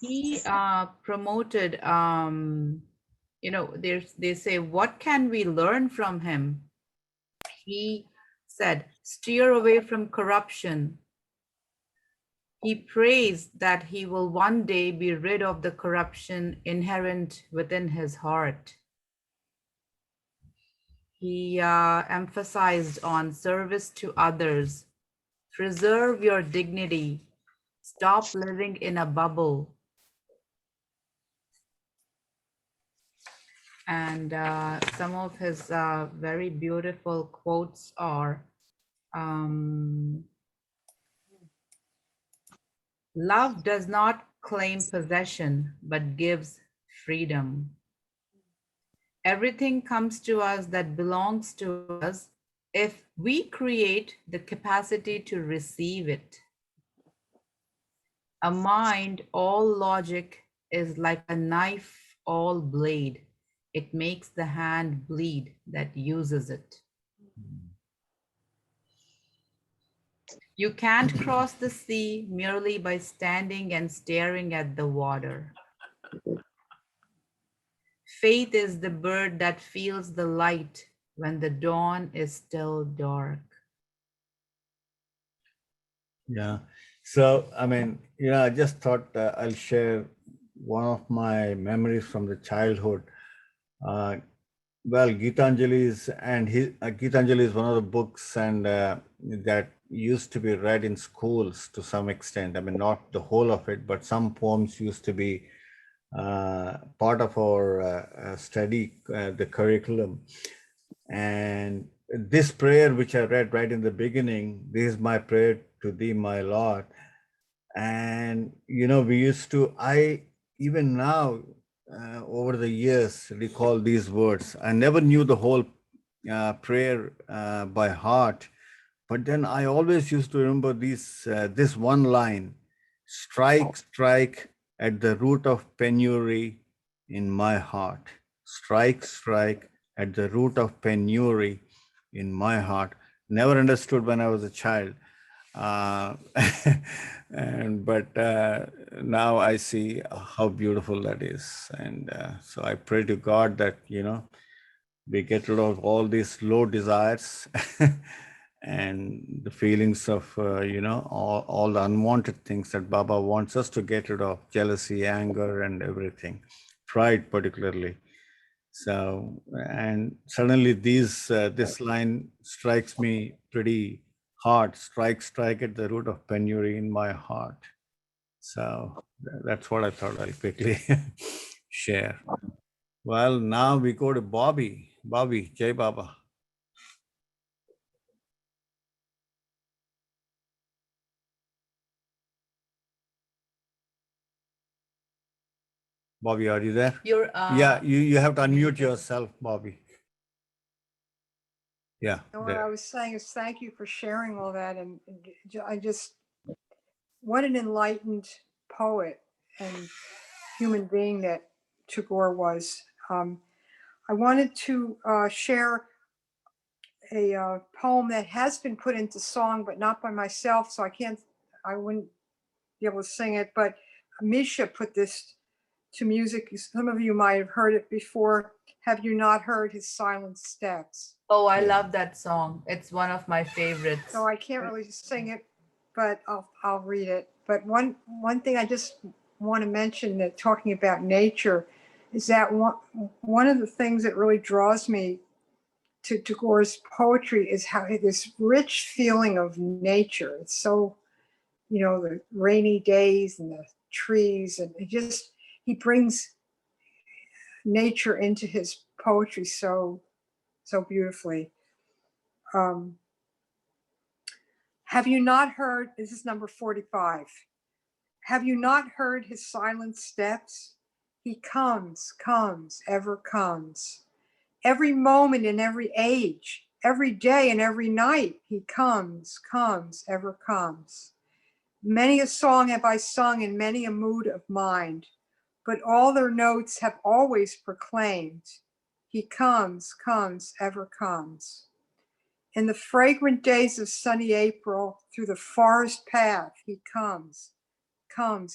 he promoted, they say, what can we learn from him? He said, steer away from corruption. He prays that he will one day be rid of the corruption inherent within his heart. He emphasized on service to others. Preserve your dignity. Stop living in a bubble. And some of his very beautiful quotes are, love does not claim possession, but gives freedom. Everything comes to us that belongs to us if we create the capacity to receive it. A mind all logic is like a knife all blade. It makes the hand bleed that uses it. You can't cross the sea merely by standing and staring at the water. Faith is the bird that feels the light when the dawn is still dark. Yeah. So, I mean, I just thought I'll share one of my memories from the childhood. Well, Gitanjali Gitanjali is one of the books and that used to be read in schools to some extent. I mean, not the whole of it, but some poems used to be part of our study, the curriculum. And this prayer, which I read right in the beginning, this is my prayer to thee, my Lord. And, we used to, even now, over the years, recall these words. I never knew the whole prayer by heart, but then I always used to remember this one line: strike, strike, at the root of penury in my heart. Strike, strike at the root of penury in my heart. Never understood when I was a child. Uh, but now I see how beautiful that is. And so I pray to God that, we get rid of all these low desires and the feelings of all the unwanted things that Baba wants us to get rid of: jealousy, anger, and everything, pride particularly. So, and suddenly this line strikes me pretty hard: strike at the root of penury in my heart. So that's what I thought I'll quickly share. Well, now we go to Bobby. Bobby, Jai Baba. Bobby, are you there? You're Yeah, you have to unmute yourself, Bobby. Yeah. And what There. I was saying is thank you for sharing all that. And I just, what an enlightened poet and human being that Tagore was. I wanted to share a poem that has been put into song, but not by myself, so I wouldn't be able to sing it. But Misha put this to music. Some of you might have heard it before. Have you not heard his silent steps? Oh, I love that song. It's one of my favorites. So I can't really sing it, but I'll read it. But one thing I just want to mention, that talking about nature, is that one of the things that really draws me to Tagore's poetry is how this rich feeling of nature. It's so, the rainy days and the trees, and he brings nature into his poetry so beautifully. Have you not heard, this is number 45. Have you not heard his silent steps? He comes, ever comes. Every moment in every age, every day and every night, he comes, ever comes. Many a song have I sung in many a mood of mind, but all their notes have always proclaimed, he comes, ever comes. In the fragrant days of sunny April, through the forest path, he comes,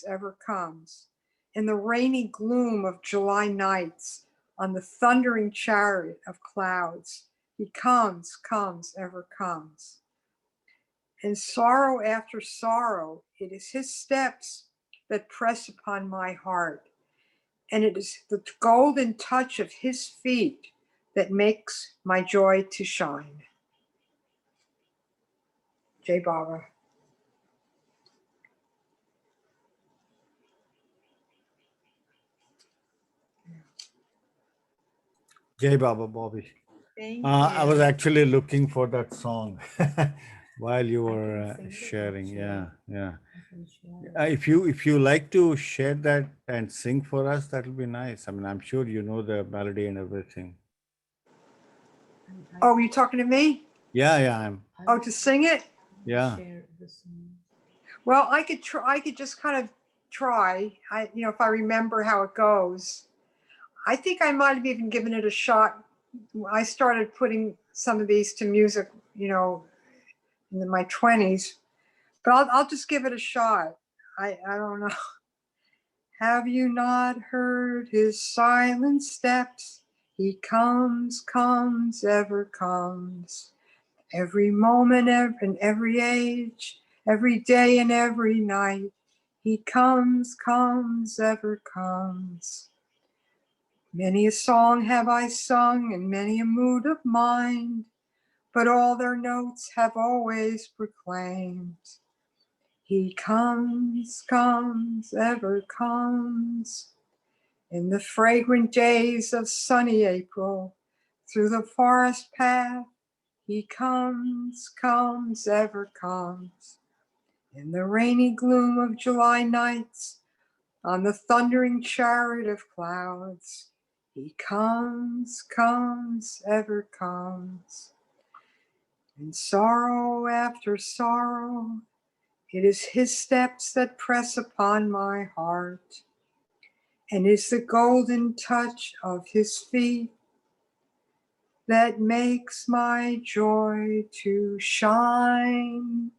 ever comes. In the rainy gloom of July nights, on the thundering chariot of clouds, he comes, ever comes. In sorrow after sorrow, it is his steps that press upon my heart, and it is the golden touch of his feet that makes my joy to shine. Jai Baba. Jai Baba, Bobby. Thank I was you. actually looking for that song while you were sharing. Yeah. If you like to share that and sing for us, that will be nice. I mean, I'm sure you know the melody and everything. Oh, you talking to me? Yeah, Oh, to sing it? yeah. Well, I could try. I could just kind of try. If I remember how it goes. I think I might have even given it a shot. I started putting some of these to music, in my 20s. But I'll just give it a shot. I don't know. Have you not heard his silent steps? He comes, ever comes. Every moment, in every age, every day and every night, he comes, ever comes. Many a song have I sung in many a mood of mind, but all their notes have always proclaimed, he comes, ever comes. In the fragrant days of sunny April, through the forest path, he comes, ever comes. In the rainy gloom of July nights, on the thundering chariot of clouds, he comes, ever comes. In sorrow after sorrow, it is his steps that press upon my heart, and it's the golden touch of his feet that makes my joy to shine.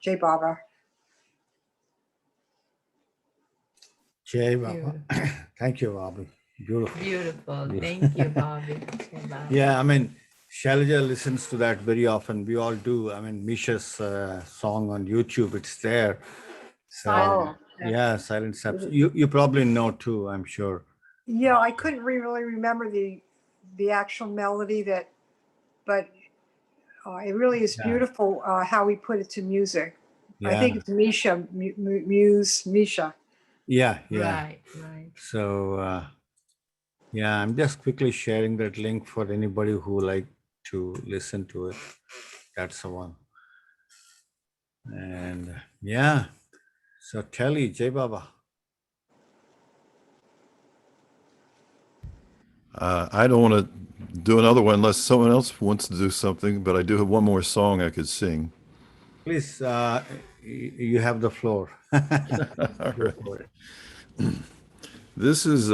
Jai Baba. Jai Baba. Beautiful. Thank you, Bobby. Beautiful. Beautiful. Beautiful. Thank you, Bobby. Okay, Bobby. Yeah, I mean, Shailaja listens to that very often. We all do. I mean, Misha's song on YouTube, it's there. So, Oh, yeah, Silent Steps. You probably know too, I'm sure. yeah, I couldn't really remember the actual melody but it really is Yeah. beautiful how he put it to music. I Yeah. think it's Misha, Muse, Misha. Yeah. Right, right. So, yeah, I'm just quickly sharing that link for anybody who like to listen to it. That's the one. And yeah, so Telly, Jai Baba. I don't want to do another one unless someone else wants to do something, but I do have one more song I could sing. Please, you have the floor. Go for it. This is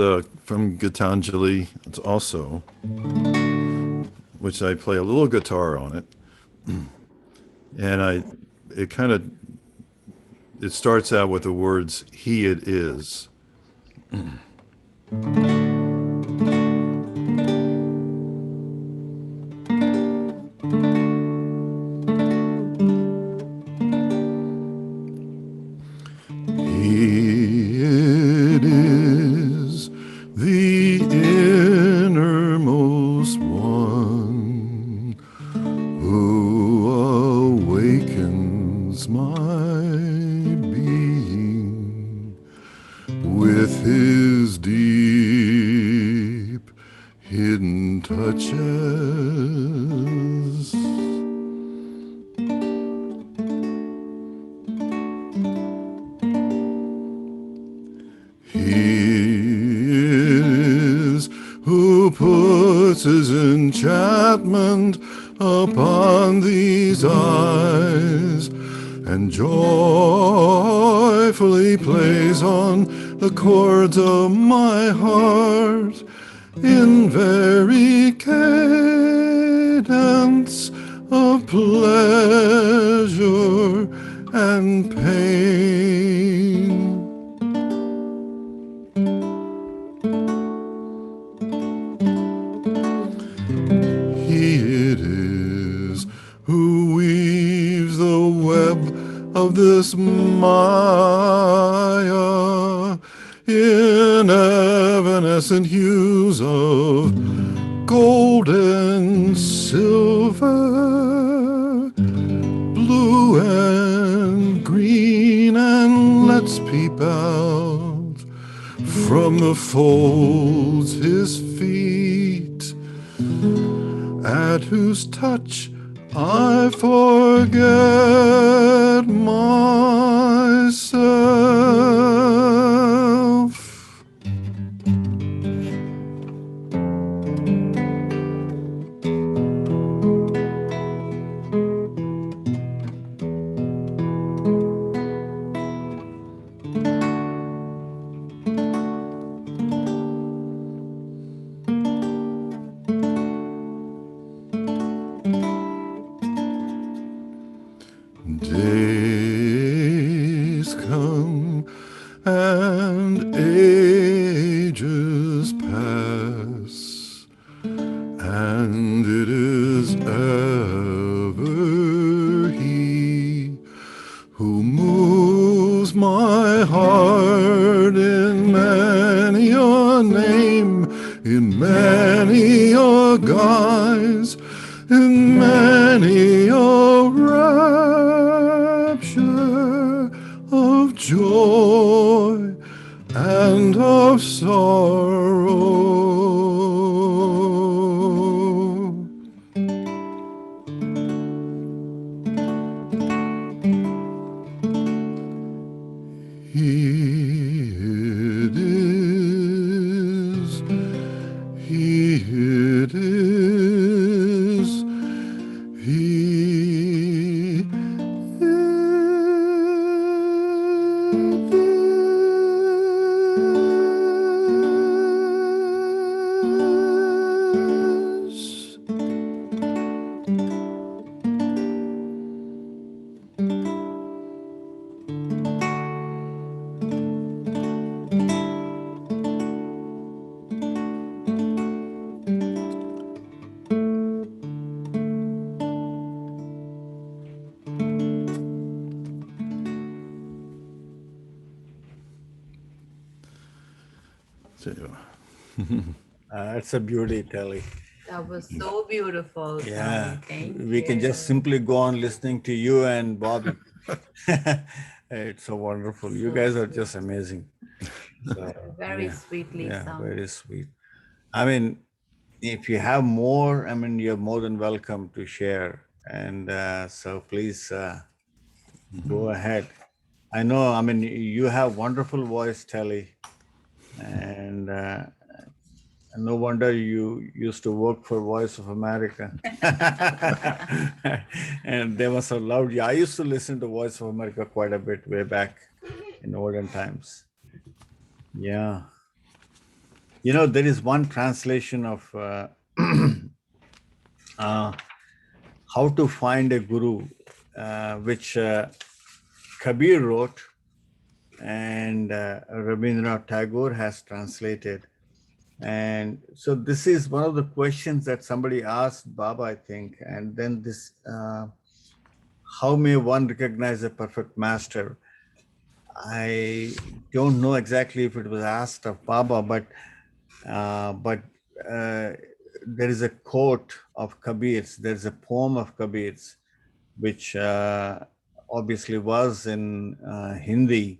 from Gitanjali. It's also, which I play a little guitar on it, and it starts out with the words "He it is." He it is, the innermost one, who awakens my being with his deep hidden touches. He is who puts his enchantment upon these eyes and joyfully plays on the chords of my heart in very cadence of pleasure and pain. He it is who weaves the web of this Maya in evanescent hues of gold and silver, blue and green, and lets peep out from the folds his feet, at whose touch I forget myself. Days come and ages pass, and it is ever he who moves my heart in many a name, in many a guise, in many a rapture of joy and of sorrow. He it is, he it is, he it is. It's a beauty, Telly. That was so beautiful, Yeah, Tony. Thank we can just you. simply go on listening to you and Bobby. It's so wonderful. You So guys are sweet. just amazing. So, Very yeah, sweetly yeah, sung. very sweet. I mean, if you have more, I mean, you're more than welcome to share. And so please go ahead. I know, I mean, you have wonderful voice, Telly, and no wonder you used to work for Voice of America. And they must have loved you. I used to listen to Voice of America quite a bit way back in olden times. Yeah. You know, there is one translation of uh, How to Find a Guru, which Kabir wrote, and Rabindranath Tagore has translated. And so this is one of the questions that somebody asked Baba, I think. And then this, how may one recognize a perfect master? I don't know exactly if it was asked of Baba, but there is a quote of Kabir's. There's a poem of Kabir's, which obviously was in Hindi,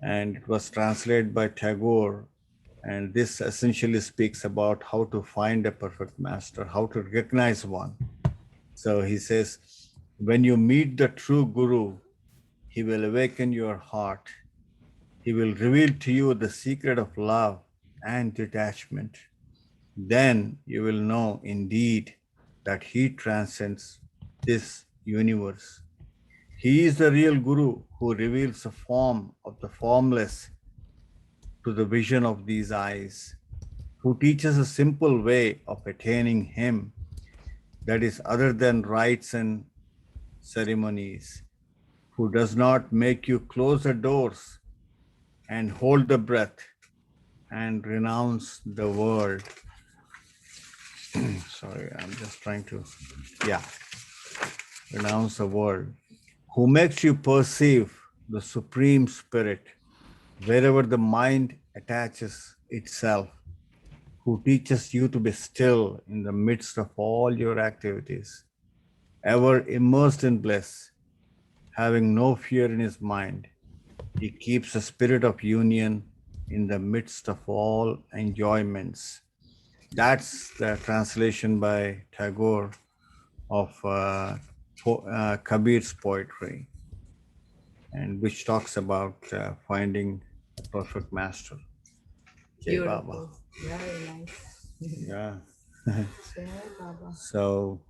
and it was translated by Tagore. And this essentially speaks about how to find a perfect master, how to recognize one. So he says, when you meet the true Guru, he will awaken your heart. He will reveal to you the secret of love and detachment. Then you will know indeed that he transcends this universe. He is the real Guru who reveals the form of the formless to the vision of these eyes, who teaches a simple way of attaining him that is other than rites and ceremonies, who does not make you close the doors and hold the breath and renounce the world. Sorry, I'm just trying to, yeah, renounce the world. Who makes you perceive the Supreme Spirit wherever the mind attaches itself, who teaches you to be still in the midst of all your activities, ever immersed in bliss, having no fear in his mind. He keeps a spirit of union in the midst of all enjoyments. That's the translation by Tagore of Kabir's poetry, and which talks about finding a perfect master. Jai Baba. Beautiful. Very nice. Yeah. Jai Baba. So,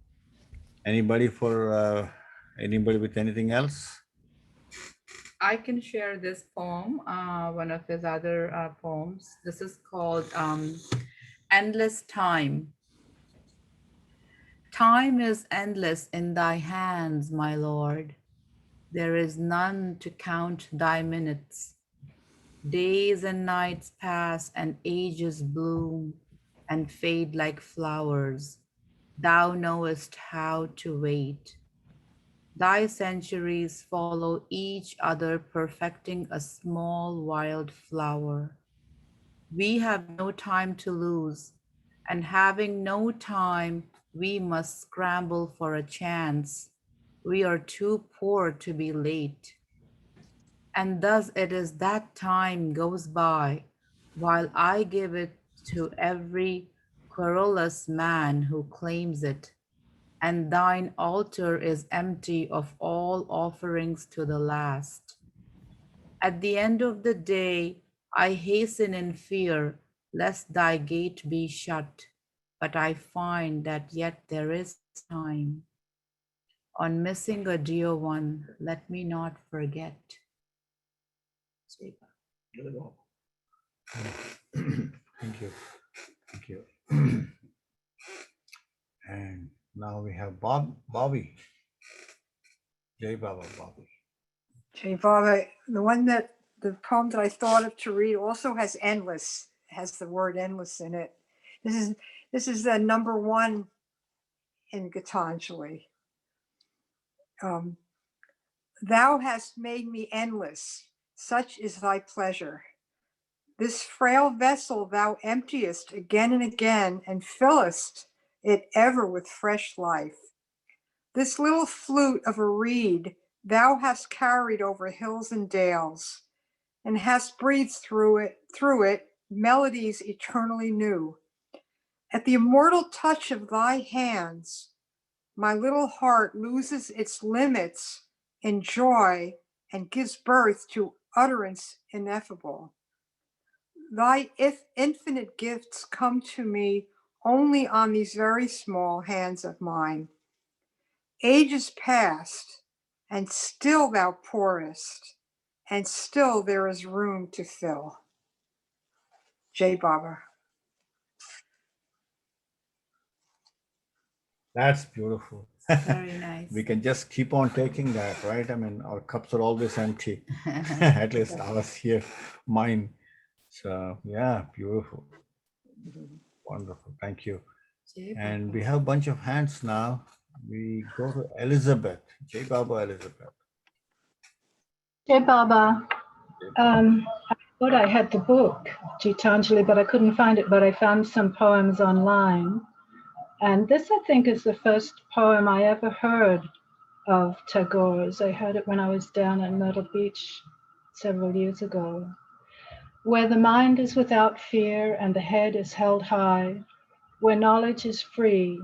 anybody with anything else? I can share this poem, one of his other poems. This is called Endless Time. Time is endless in thy hands, my Lord. There is none to count thy minutes. Days and nights pass and ages bloom and fade like flowers. Thou knowest how to wait. Thy centuries follow each other, perfecting a small wild flower. We have no time to lose, and having no time, we must scramble for a chance. We are too poor to be late. And thus it is that time goes by, while I give it to every querulous man who claims it, and thine altar is empty of all offerings to the last. At the end of the day, I hasten in fear, lest thy gate be shut, but I find that yet there is time. On missing a dear one, let me not forget. Thank you. Thank you. And now we have Bobby. Jai Baba, Bobby. Jay Baba, the poem that I thought of to read also has endless, has the word endless in it. This is the number one in Gitanjali. Thou hast made me endless, such is thy pleasure. This frail vessel thou emptiest again and again, and fillest it ever with fresh life. This little flute of a reed thou hast carried over hills and dales, and hast breathed through it melodies eternally new. At the immortal touch of thy hands, my little heart loses its limits in joy and gives birth to utterance ineffable. Thy infinite gifts come to me only on these very small hands of mine. Ages past, and still thou pourest, and still there is room to fill. Jai Baba. That's beautiful. Very nice. We can just keep on taking that, right? I mean, our cups are always empty. At least ours here, mine. So yeah, beautiful. Wonderful. Thank you. And we have a bunch of hands now. We go to Elizabeth. Jai Baba, Elizabeth. Jai Baba. I thought I had the book, Gitanjali, but I couldn't find it, but I found some poems online. And this, I think, is the first poem I ever heard of Tagore's. I heard it when I was down at Myrtle Beach several years ago. Where the mind is without fear and the head is held high, where knowledge is free,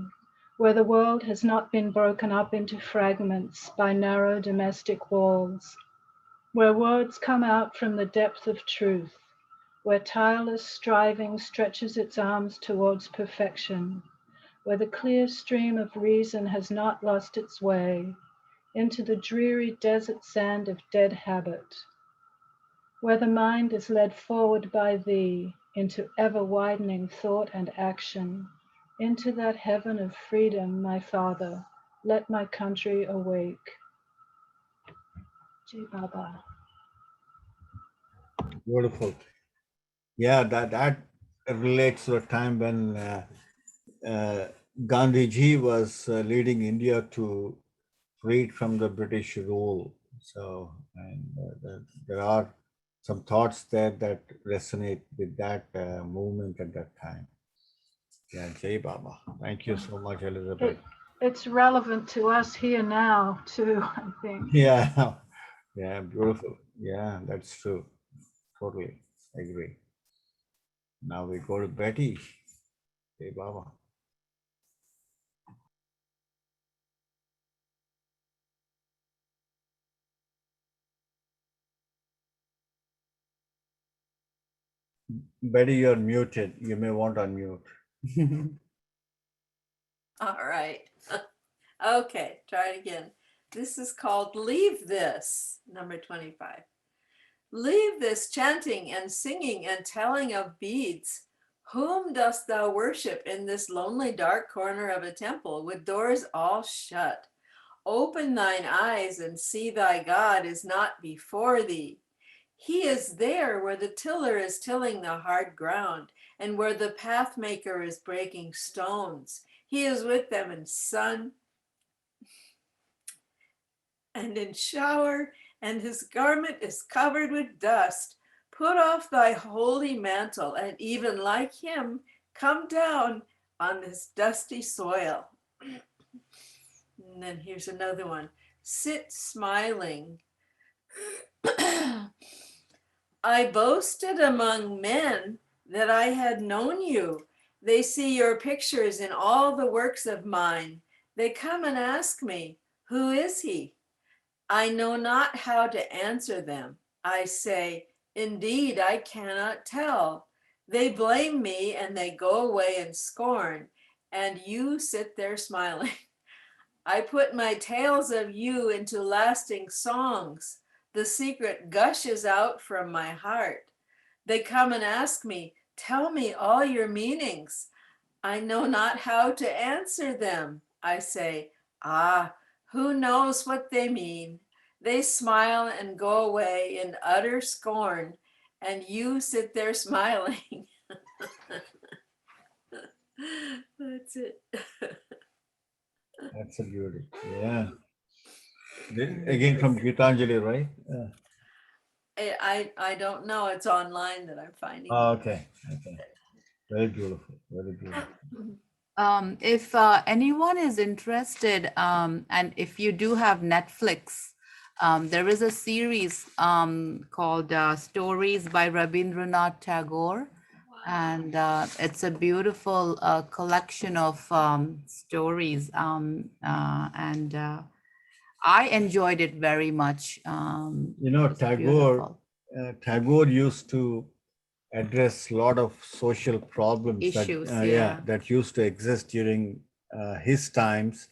where the world has not been broken up into fragments by narrow domestic walls, where words come out from the depth of truth, where tireless striving stretches its arms towards perfection, where the clear stream of reason has not lost its way into the dreary desert sand of dead habit, where the mind is led forward by thee into ever-widening thought and action, into that heaven of freedom, my Father, let my country awake. Jai Baba. Beautiful. Yeah, that relates to a time when Gandhiji was leading India to freed from the British rule. So, and there are some thoughts there that resonate with that movement at that time. Yeah, Jai Baba. Thank you so much, Elizabeth. It's relevant to us here now, too, I think. Yeah, yeah, beautiful. Yeah, that's true. Totally agree. Now we go to Betty. Jai Baba. Betty, you're muted. You may want to unmute. All right. Okay, try it again. This is called Leave This, number 25. Leave this chanting and singing and telling of beads. Whom dost thou worship in this lonely dark corner of a temple with doors all shut? Open thine eyes and see thy God is not before thee. He is there where the tiller is tilling the hard ground and where the pathmaker is breaking stones. He is with them in sun and in shower, and his garment is covered with dust. Put off thy holy mantle, and even like him, come down on this dusty soil. And then here's another one. Sit smiling. I boasted among men that I had known you. They see your pictures in all the works of mine. They come and ask me, who is he? I know not how to answer them. I say, indeed, I cannot tell. They blame me and they go away in scorn, and you sit there smiling. I put my tales of you into lasting songs. The secret gushes out from my heart. They come and ask me, tell me all your meanings. I know not how to answer them. I say, who knows what they mean? They smile and go away in utter scorn, and you sit there smiling. That's it. That's a beauty. Yeah. Again from Gitanjali, right? Yeah. I don't know. It's online that I'm finding. Okay. Okay. Very beautiful. Very beautiful. If anyone is interested, and if you do have Netflix, there is a series called Stories by Rabindranath Tagore. And it's a beautiful collection of stories. And I enjoyed it very much. You know, It's beautiful. Tagore used to address a lot of social problems Issues, that yeah. that used to exist during his times,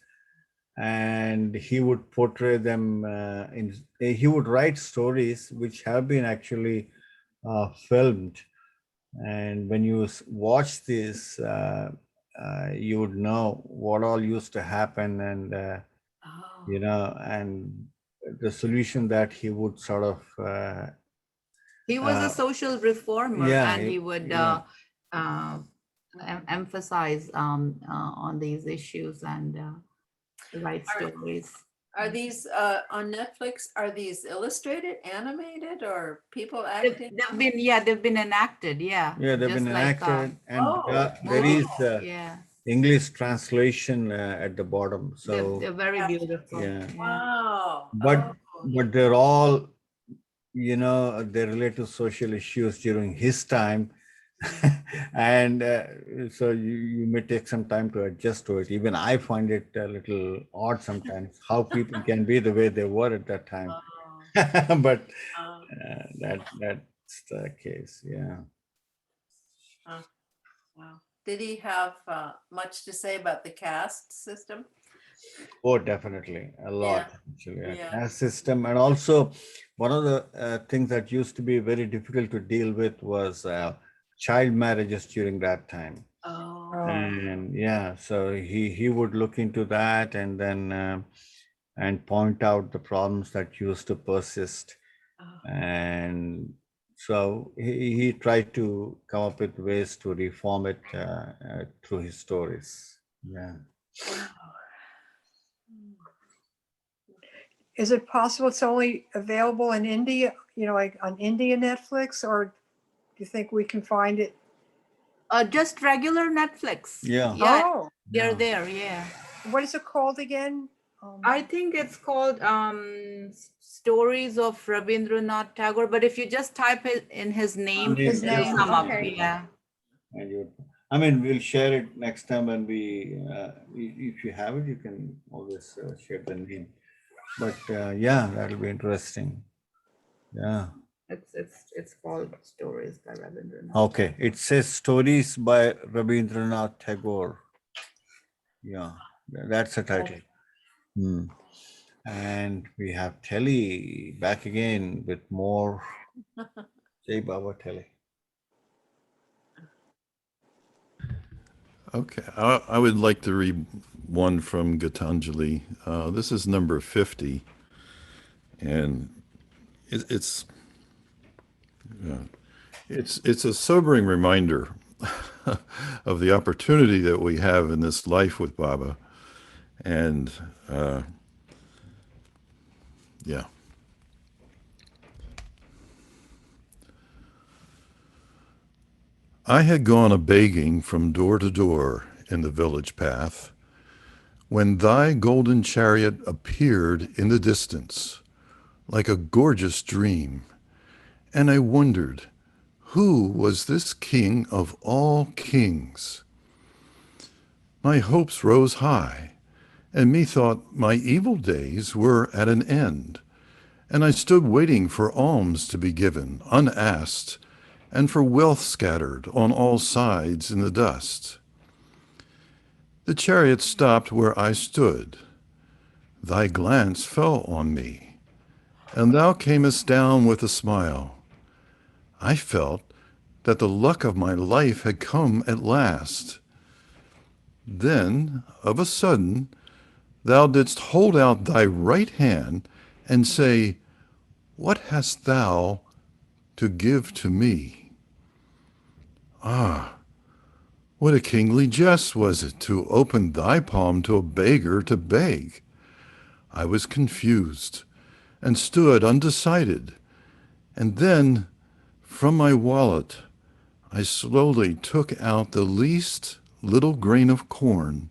and he would portray them he would write stories which have been actually filmed, and when you watch this, you would know what all used to happen, and Oh. you know, and the solution that he would sort of He was a social reformer, yeah, and he would yeah. emphasize on these issues and write stories. Are these on Netflix? Are these illustrated, animated, or people acting? They've been enacted, yeah. Yeah, they've Just been like enacted, and Oh, there is yeah, English translation at the bottom. So they're very beautiful. yeah, wow. but they're all, you know, they relate to social issues during his time, and so you may take some time to adjust to it. Even I find it a little odd sometimes how people can be the way they were at that time. But that's the case. Yeah. Wow. Did he have much to say about the caste system? Oh, definitely. A lot, actually. Yeah. Caste system. And also, one of the things that used to be very difficult to deal with was child marriages during that time. Oh. And yeah, so he would look into that, and then and point out the problems that used to persist. And so he tried to come up with ways to reform it through his stories. Yeah. Is it possible it's only available in India, you know, like on India Netflix, or do you think we can find it? Just regular Netflix. Yeah. Yeah, Oh, they're Yeah. there, yeah. what is it called again? I think it's called Stories of Rabindranath Tagore, but if you just type it in his name, His it'll name, come up. okay. Yeah. And I mean, we'll share it next time when we, if you have it, you can always share the name. But yeah, that'll be interesting. Yeah. It's called Stories by Rabindranath. Okay. It says Stories by Rabindranath Tagore. Yeah, that's the title. And we have Telly back again with more. Jai Baba Telly. Okay, I would like to read one from Gitanjali. This is number 50, and it's a sobering reminder of the opportunity that we have in this life with Baba, and yeah. I had gone a begging from door to door in the village path, when thy golden chariot appeared in the distance, like a gorgeous dream, and I wondered, who was this king of all kings? My hopes rose high, and methought my evil days were at an end, and I stood waiting for alms to be given, unasked, and for wealth scattered on all sides in the dust. The chariot stopped where I stood. Thy glance fell on me, and thou camest down with a smile. I felt that the luck of my life had come at last. Then, of a sudden, thou didst hold out thy right hand and say, "What hast thou to give to me?" Ah, what a kingly jest was it to open thy palm to a beggar to beg. I was confused and stood undecided, And then from my wallet, I slowly took out the least little grain of corn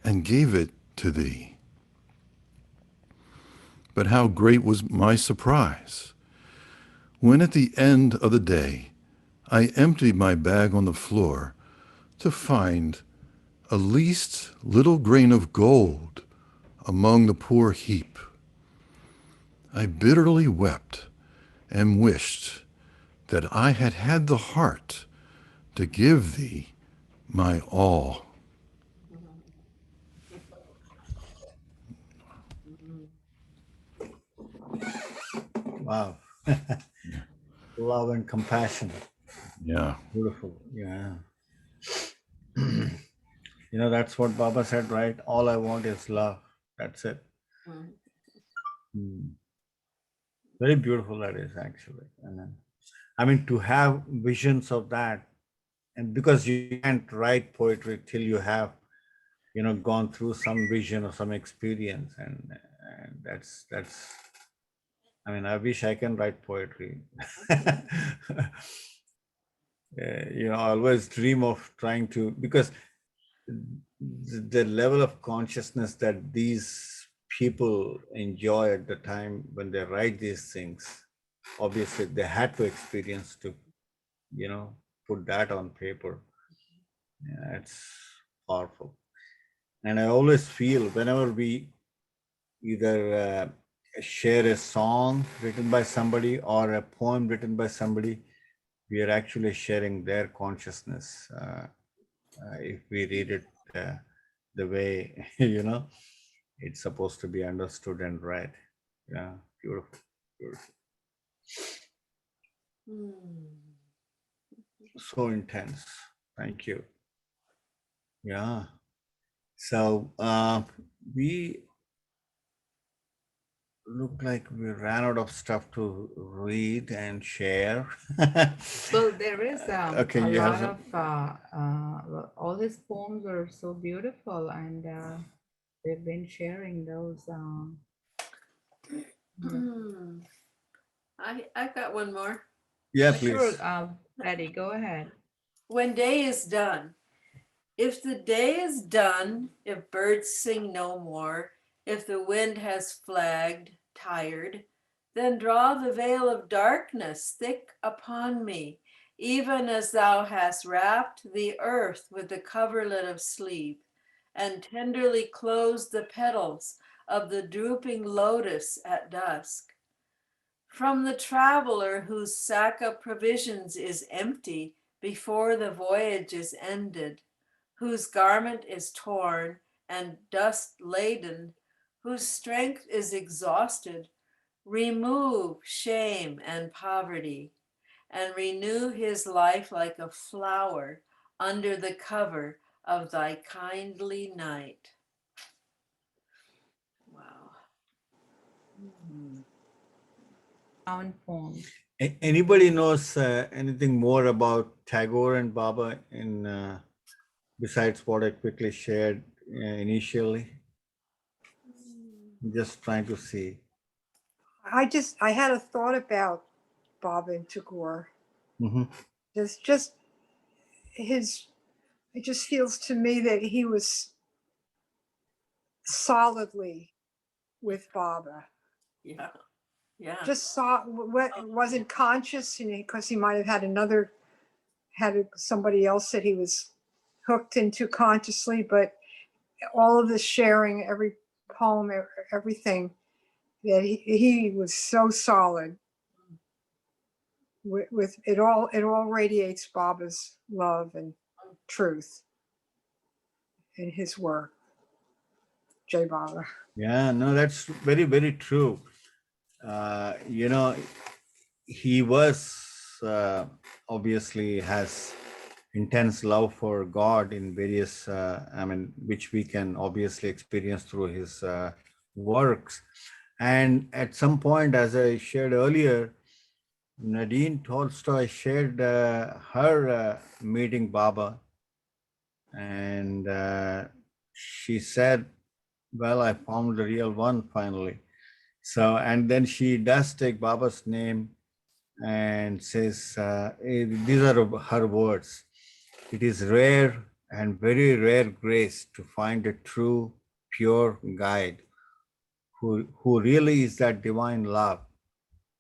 and gave it to thee. But how great was my surprise when at the end of the day I emptied my bag on the floor to find a least little grain of gold among the poor heap. I bitterly wept and wished that I had had the heart to give thee my all. Wow. Love and compassion. Yeah. Beautiful. Yeah. That's what Baba said, right? All I want is love. That's it. Mm. Very beautiful that is, actually. And then, I mean, to have visions of that, and because you can't write poetry till you have, gone through some vision or some experience, and that's. I mean, I wish I can write poetry. I always dream of trying to, because the level of consciousness that these people enjoy at the time when they write these things, obviously they had to experience to, put that on paper. Yeah, it's powerful. And I always feel whenever we either share a song written by somebody or a poem written by somebody, we are actually sharing their consciousness if we read it the way it's supposed to be understood and read. Yeah, beautiful, beautiful. So intense. Thank you. Yeah. So we look like we ran out of stuff to read and share. Well, there is Okay, a you have lot some. of all his poems are so beautiful, and they've been sharing those. I've got one more. Yeah, Sure, please. Eddie, go ahead. When day is done, if the day is done, if birds sing no more, if the wind has flagged, tired, then draw the veil of darkness thick upon me, even as thou hast wrapped the earth with the coverlet of sleep, and tenderly close the petals of the drooping lotus at dusk. From the traveler whose sack of provisions is empty before the voyage is ended, whose garment is torn and dust laden, whose strength is exhausted, remove shame and poverty, and renew his life like a flower under the cover of thy kindly night. Wow. Sound poem. Anybody knows anything more about Tagore and Baba in besides what I quickly shared initially? Just trying to see. I had a thought about Baba and Tagore. Mm-hmm. Just his, it just feels to me that he was solidly with Baba. Yeah. Yeah. Just saw what wasn't conscious, because he might have had somebody else that he was hooked into consciously, but all of the sharing, every poem, everything, that he was so solid with it all. It all radiates Baba's love and truth in his work. Jai Baba. Yeah, no, that's very, very true. He was obviously has intense love for God in various, which we can obviously experience through his works. And at some point, as I shared earlier, Nadine Tolstoy shared her meeting Baba, and she said, well, I found the real one finally. So, and then she does take Baba's name and says, these are her words: "It is rare and very rare grace to find a true, pure guide who really is that divine love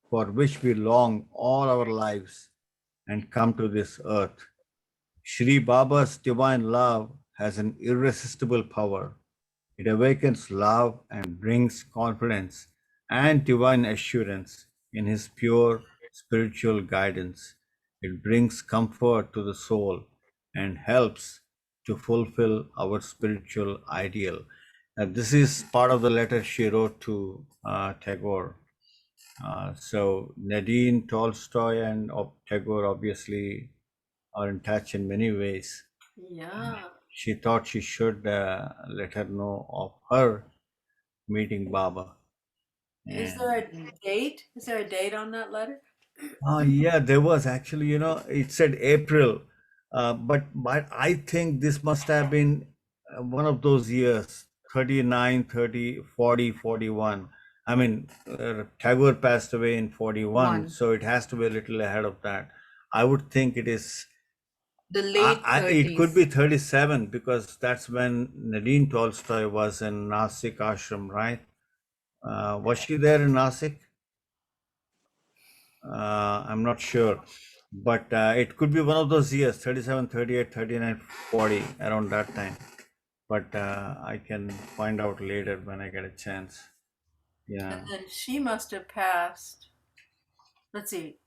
for which we long all our lives and come to this earth. Shri Baba's divine love has an irresistible power. It awakens love and brings confidence and divine assurance in his pure spiritual guidance. It brings comfort to the soul and helps to fulfill our spiritual ideal." This is part of the letter she wrote to Tagore. So Nadine, Tolstoy, and Tagore obviously are in touch in many ways. Yeah. She thought she should let her know of her meeting Baba. Is And there a date? Is there a date on that letter? yeah, there was actually, it said April, but I think this must have been one of those years, 39, 30, 40, 41. I mean, Tagore passed away in 41, so it has to be a little ahead of that. I would think it is. The late It could be 30s. 37 because that's when Nadine Tolstoy was in Nasik ashram, right? Was she there in Nasik? I'm not sure, but it could be one of those years, 37, 38, 39, 40, around that time. But I can find out later when I get a chance. Yeah. And then she must have passed. Let's see.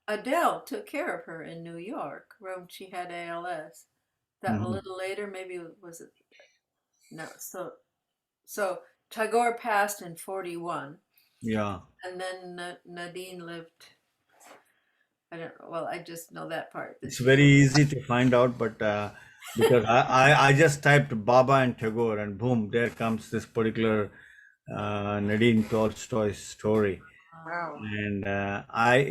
Adele took care of her in New York when she had ALS. That a Mhm. little later, maybe was it? No. So Tagore passed in 41, Yeah. and then Nadine lived. I don't know. Well, I just know that part that It's she very lived. easy to find out, but because I just typed Baba and Tagore, and boom, there comes this particular Nadine Tolstoy story. Wow. And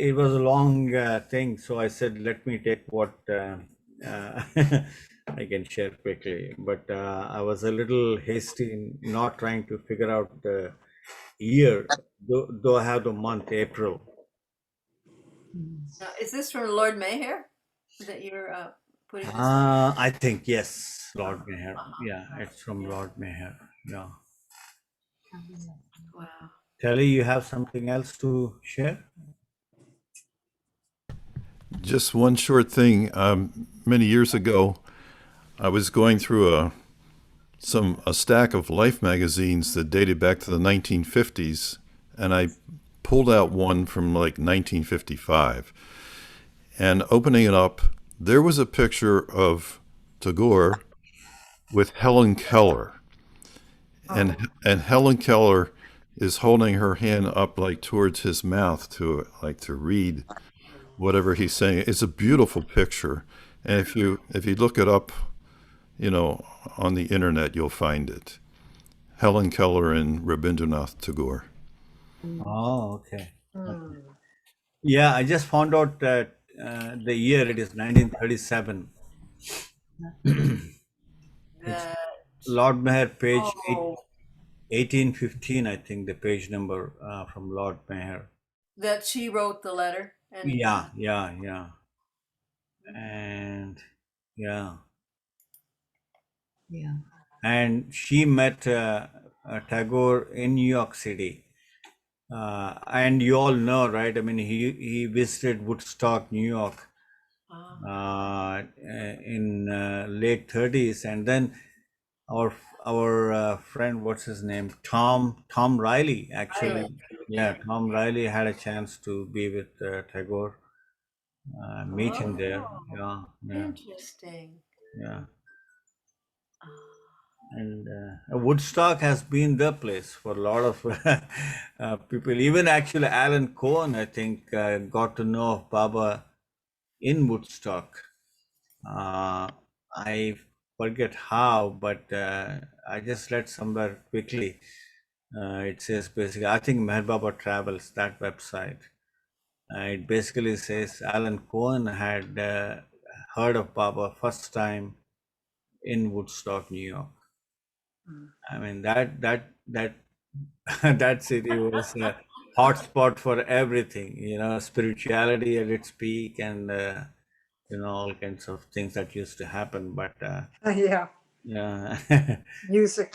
it was a long thing, so I said, let me take what I can share quickly. But I was a little hasty in not trying to figure out the year, though I have the month April. Now, is this from Lord Mayher that you're putting this? I think yes, Lord Uh-huh. Meher. Yeah, it's from Yeah. Lord Meher. Yeah. Wow. Telly, you have something else to share? Just one short thing. Many years ago, I was going through a stack of Life magazines that dated back to the 1950s, and I pulled out one from like 1955. And opening it up, there was a picture of Tagore with Helen Keller, and Helen Keller is holding her hand up like towards his mouth to read whatever he's saying. It's a beautiful picture, and if you look it up, on the internet, you'll find it. Helen Keller and Rabindranath Tagore. Oh, okay. Hmm. Yeah, I just found out that the year it is 1937. It's That Lord Meher, page oh, 1815, I think, the page number from Lord Meher. that she wrote the letter and Yeah, yeah, yeah. And yeah. Yeah. And she met Tagore in New York City. And you all know, right? I mean, he visited Woodstock, New York in late 30s. And then our friend, what's his name? Tom Riley, actually. Riley. Yeah, Tom Riley had a chance to be with Tagore, meet him there. Oh, Yeah, yeah, interesting. yeah. And Woodstock has been the place for a lot of people. Even actually, Alan Cohen, I think, got to know of Baba in Woodstock. I forget how, but I just read somewhere quickly. It says basically, I think Meher Baba Travels, that website. It basically says Alan Cohen had heard of Baba first time in Woodstock, New York. I mean that that city was hotspot for everything, spirituality at its peak, and all kinds of things that used to happen. But Yeah, yeah, music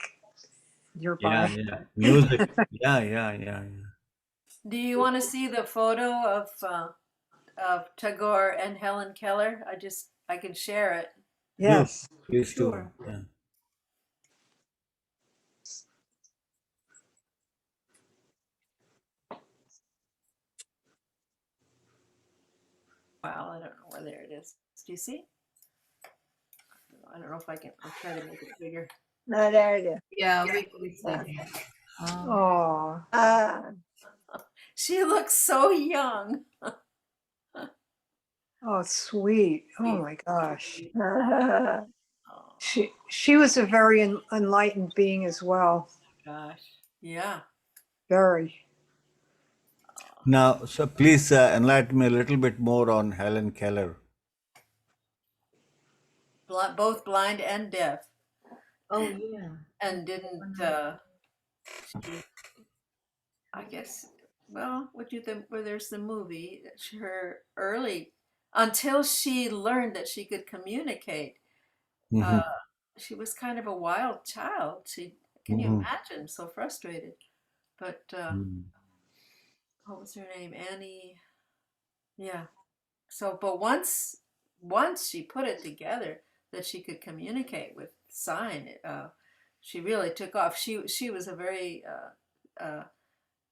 yeah, nearby. yeah, music, yeah, yeah, yeah, yeah. Do you want to see the photo of Tagore and Helen Keller? I can share it. Do Yes, please do. Sure. Yeah. Well, I don't know where there it is. Do you see? I don't know if I can. I'll try to make it bigger. No, there it is. Yeah, we see Yeah. that. Oh, oh, Ah, She looks so young. oh, sweet. Oh my gosh. Oh She was a very enlightened being as well. gosh. Yeah. Very. Now, so please enlighten me a little bit more on Helen Keller. Both blind and deaf, oh yeah. and didn't. She, I guess. Well, what do you think? Where there's the movie, her early until she learned that she could communicate. Hmm. Uh, she was kind of a wild child. Can you Hmm. imagine? So frustrated. But what was her name? Annie. Yeah. So, but once she put it together that she could communicate with sign, she really took off. She was a very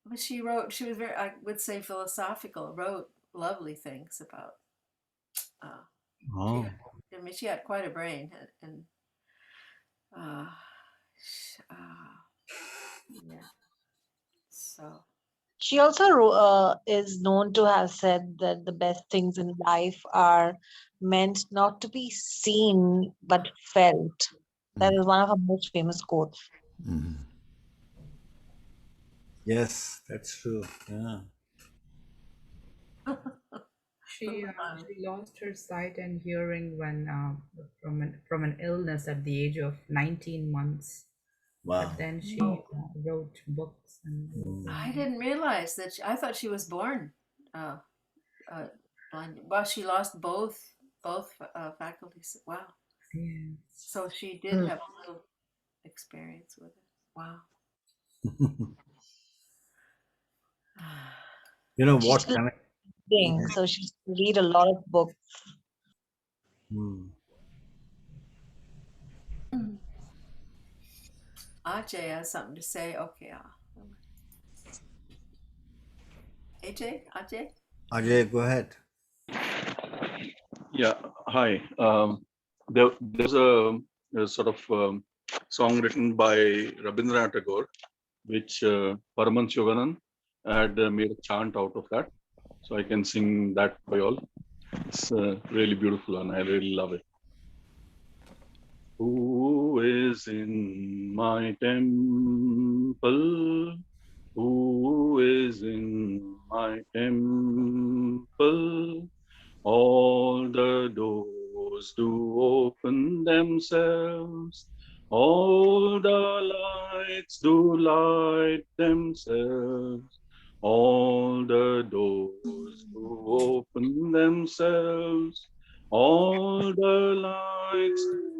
but she wrote. She was very, I would say, philosophical. Wrote lovely things about. Uh, she Oh. had, I mean, she had quite a brain, and uh, uh, yeah. So She also is known to have said that the best things in life are meant not to be seen but felt. That is one of her most famous quotes. Yes, that's true. Yeah. She lost her sight and hearing when from an illness at the age of 19 months. Wow. But then she wrote books and I everything. didn't realize that. I thought she was born uh, blind. Well, she lost both faculties. Wow. Yeah. So she did have a little experience with it. Wow. She's What still kind of. reading, so she used to read a lot of books. Hmm. Ajay has something to say. Okay. Ajay? Ajay, go ahead. Yeah, hi. There's a sort of song written by Rabindranath Tagore, which Paramans Yoganand had made a chant out of that. So I can sing that for you all. It's really beautiful and I really love it. Who is in my temple? Who is in my temple? All the doors do open themselves. All the lights do light themselves. All the doors do open themselves. All the lights do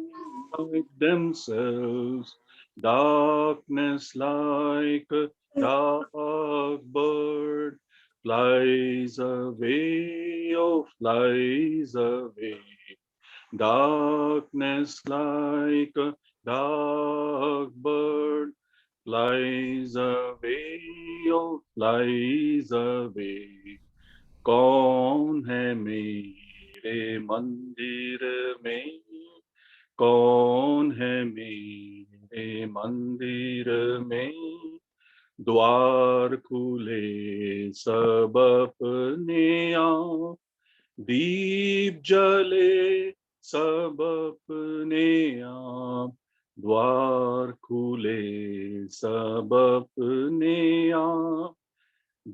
light themselves. Darkness like a dark bird flies away, oh, flies away. Darkness like a dark bird flies away, oh, flies away. कौन है मेरे मंदिर में कौन है मेरे मंदिर में द्वार खुले सब अपने आप दीप जले सब अपने आप द्वार खुले सब अपने आप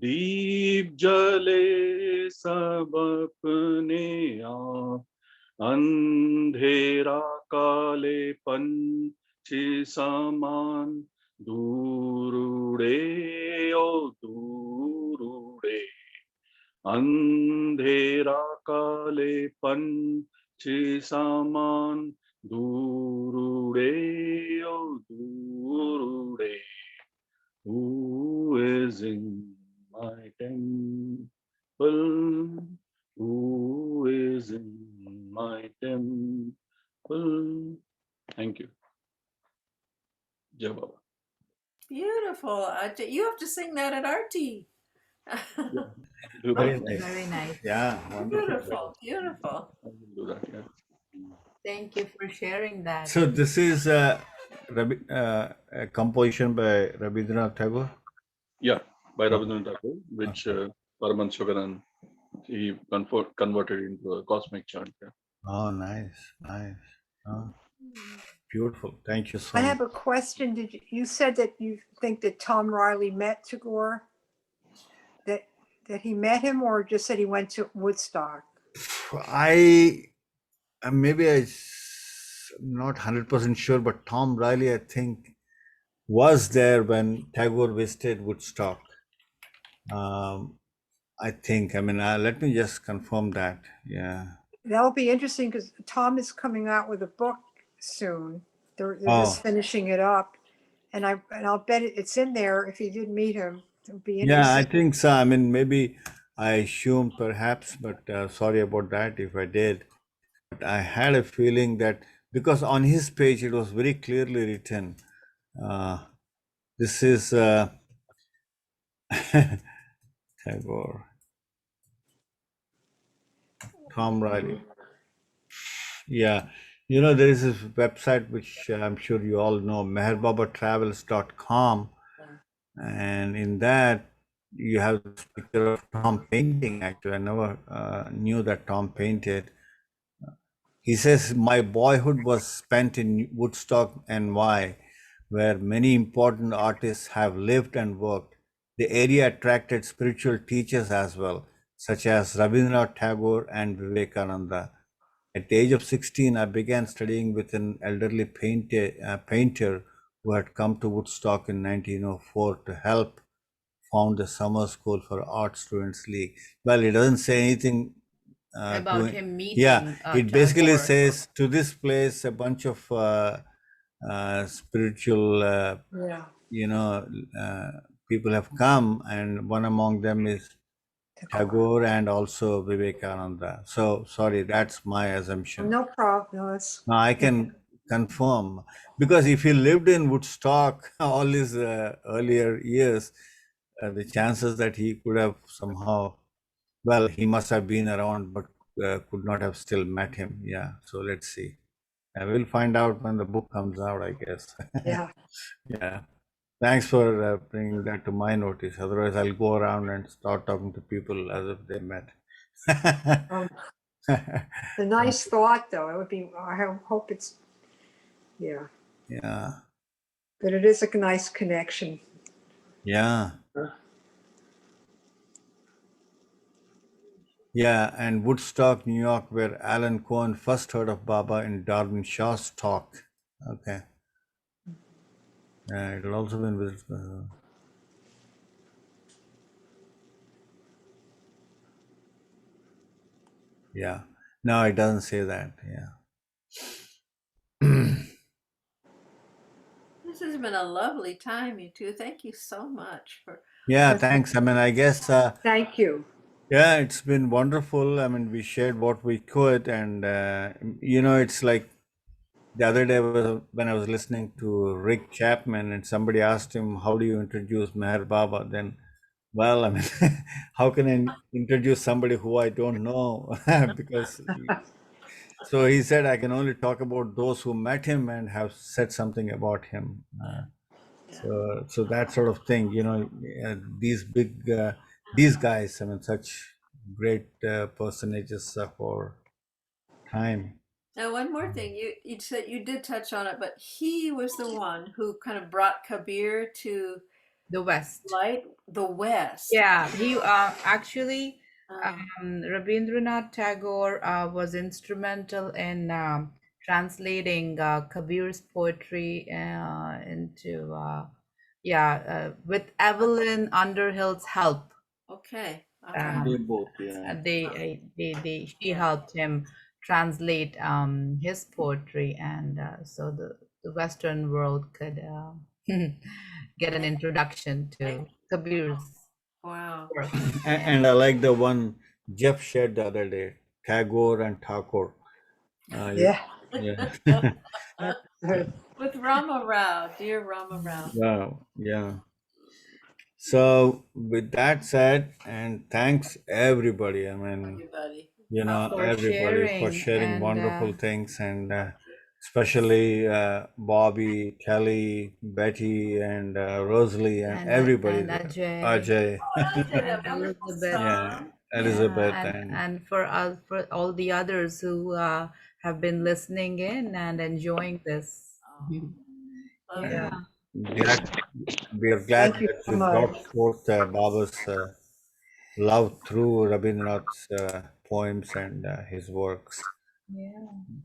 दीप जले सब अपने आप अंधेरा कालेपन समान दूर उड़े ओ दूर अंधेरा काले पंछी सामान दूर उड़े ओ दूर उड़े. Who is in my temple? Who is in my temple? Thank you. Jai Baba. Beautiful. You have to sing that at our tea. Yeah, do Very that. nice. Very nice. Yeah, wonderful. Beautiful, beautiful. I will do that. Yeah. Thank you for sharing that. So this is a composition by Rabindranath Tagore. Yeah, by Oh, Rabindranath Tagore, which okay. Paraman Shoganan he converted into a cosmic chant. Yeah. Oh, nice, nice. Oh, beautiful. Thank you so I much. have a question. You said that you think that Tom Riley met Tagore? That he met him, or just said he went to Woodstock? Maybe I'm not 100% sure, but Tom Riley, I think, was there when Tagore visited Woodstock. I think. I mean, let me just confirm that. Yeah. That'll be interesting because Tom is coming out with a book soon. They're Oh, just finishing it up, and I'll bet it's in there. If you did meet him, it would be yeah, I interesting. think so. I mean, maybe I assumed perhaps, but sorry about that if I did. But I had a feeling that because on his page it was very clearly written, this is Tagore, Tom Riley. Yeah, there is this website which I'm sure you all know, meherbabatravels.com, and in that you have this picture of Tom painting. Actually, I never knew that Tom painted. He says, my boyhood was spent in Woodstock, NY, where many important artists have lived and worked. The area attracted spiritual teachers as well, such as Rabindranath Tagore and Vivekananda. At the age of 16, I began studying with an elderly painter who had come to Woodstock in 1904 to help found the Summer School for Art Students League. Well, it doesn't say anything About him meeting yeah, it basically Tagore. says to this place a bunch of spiritual Yeah. people have come, and one among them is Tagore and also Vivekananda. So sorry, that's my assumption. No problem. No, it's Now I can confirm, because if he lived in Woodstock all his earlier years, the chances that he could have somehow, well, he must have been around, but could not have still met him. Yeah. So let's see. We'll find out when the book comes out, I guess. yeah. Yeah. Thanks for bringing that to my notice. Otherwise, I'll go around and start talking to people as if they met. A nice thought, though. It would be. I hope it's. Yeah. Yeah. But it is a nice connection. Yeah. Yeah, and Woodstock, New York, where Alan Cohen first heard of Baba in Darwin Shaw's talk. Okay. It'll also been visited. Yeah. No, it doesn't say that. Yeah. This has been a lovely time, you two. Thank you so much for. Yeah, thanks. I mean, I guess. Thank you. Yeah, it's been wonderful. I mean, we shared what we could, and it's like the other day when I was listening to Rick Chapman, and somebody asked him, "How do you introduce Meher Baba?" Then, well, I mean, how can I introduce somebody who I don't know? Because so he said, I can only talk about those who met him and have said something about him. So that sort of thing, these guys, I mean, such great personages of our time. Now, one more thing, you said you did touch on it, but he was the one who kind of brought Kabir to The West. the West. Yeah, he actually Rabindranath Tagore was instrumental in translating Kabir's poetry into with Evelyn Underhill's help. Okay. They both, yeah. She helped him translate his poetry, and so the Western world could get an introduction to Kabir's Wow. work. And I like the one Jeff shared the other day, Tagore and Thakur. Yeah. Yeah. With Rama Rao, dear Rama Rao. Wow. Yeah. So with that said, and thanks everybody. I mean, Everybody. For everybody for sharing, sharing and wonderful things, and especially Bobby, Kelly, Betty, and Rosalie, and everybody and there. Ajay, Ajay, Oh, did a and wonderful Elizabeth. yeah, song. Elizabeth, And for us, for all the others who have been listening in and enjoying this. Love Yeah. glad, we are glad Thank you that so you much. brought forth Baba's love through Rabindranath's poems and his works. Yeah.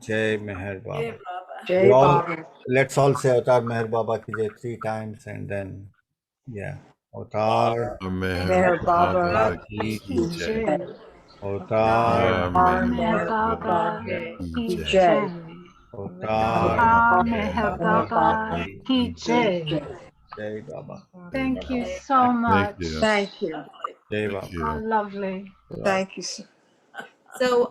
Jai Meher Hey, Baba. Baba. We Jai all Baba. let's all say Avatar Meher Baba ki Jai 3 times, and then yeah, Avatar Meher Meher Baba. Baba ki ki Jai, jai. Jai. Avatar Meher Meher Baba Baba. Meher ki ki Jai. jai. Jai, Avatar Avatar Meher Baba Baba ki ki jai. Jai Baba. Thank you Hey, so Thank much. you. Thank you. lovely. Jai Thank Baba. Oh, you. lovely. Thank you. So So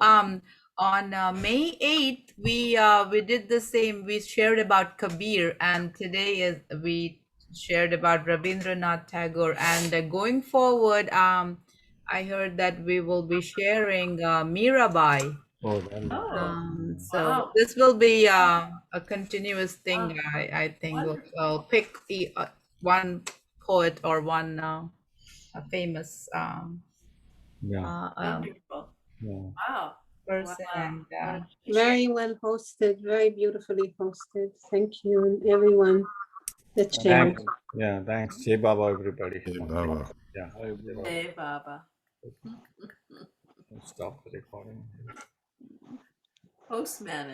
on May 8th we did the same. We shared about Kabir, and today is we shared about Rabindranath Tagore. And going forward, I heard that we will be sharing Mirabai. Oh, that'll be great. Oh, So wow. this will be a continuous thing. Wow. I think Wonderful. we'll pick one poet or one a famous Yeah, Wonderful. yeah. Wow. person, Wow. and What a Very well hosted, very beautifully hosted. Thank you, and everyone that Thanks. shared. Yeah, thanks. Jai Baba, everybody. Jai Once again. Baba. Yeah. Hi, Jai everyone. Baba. Hey, Baba. I'll stop the recording. Postman.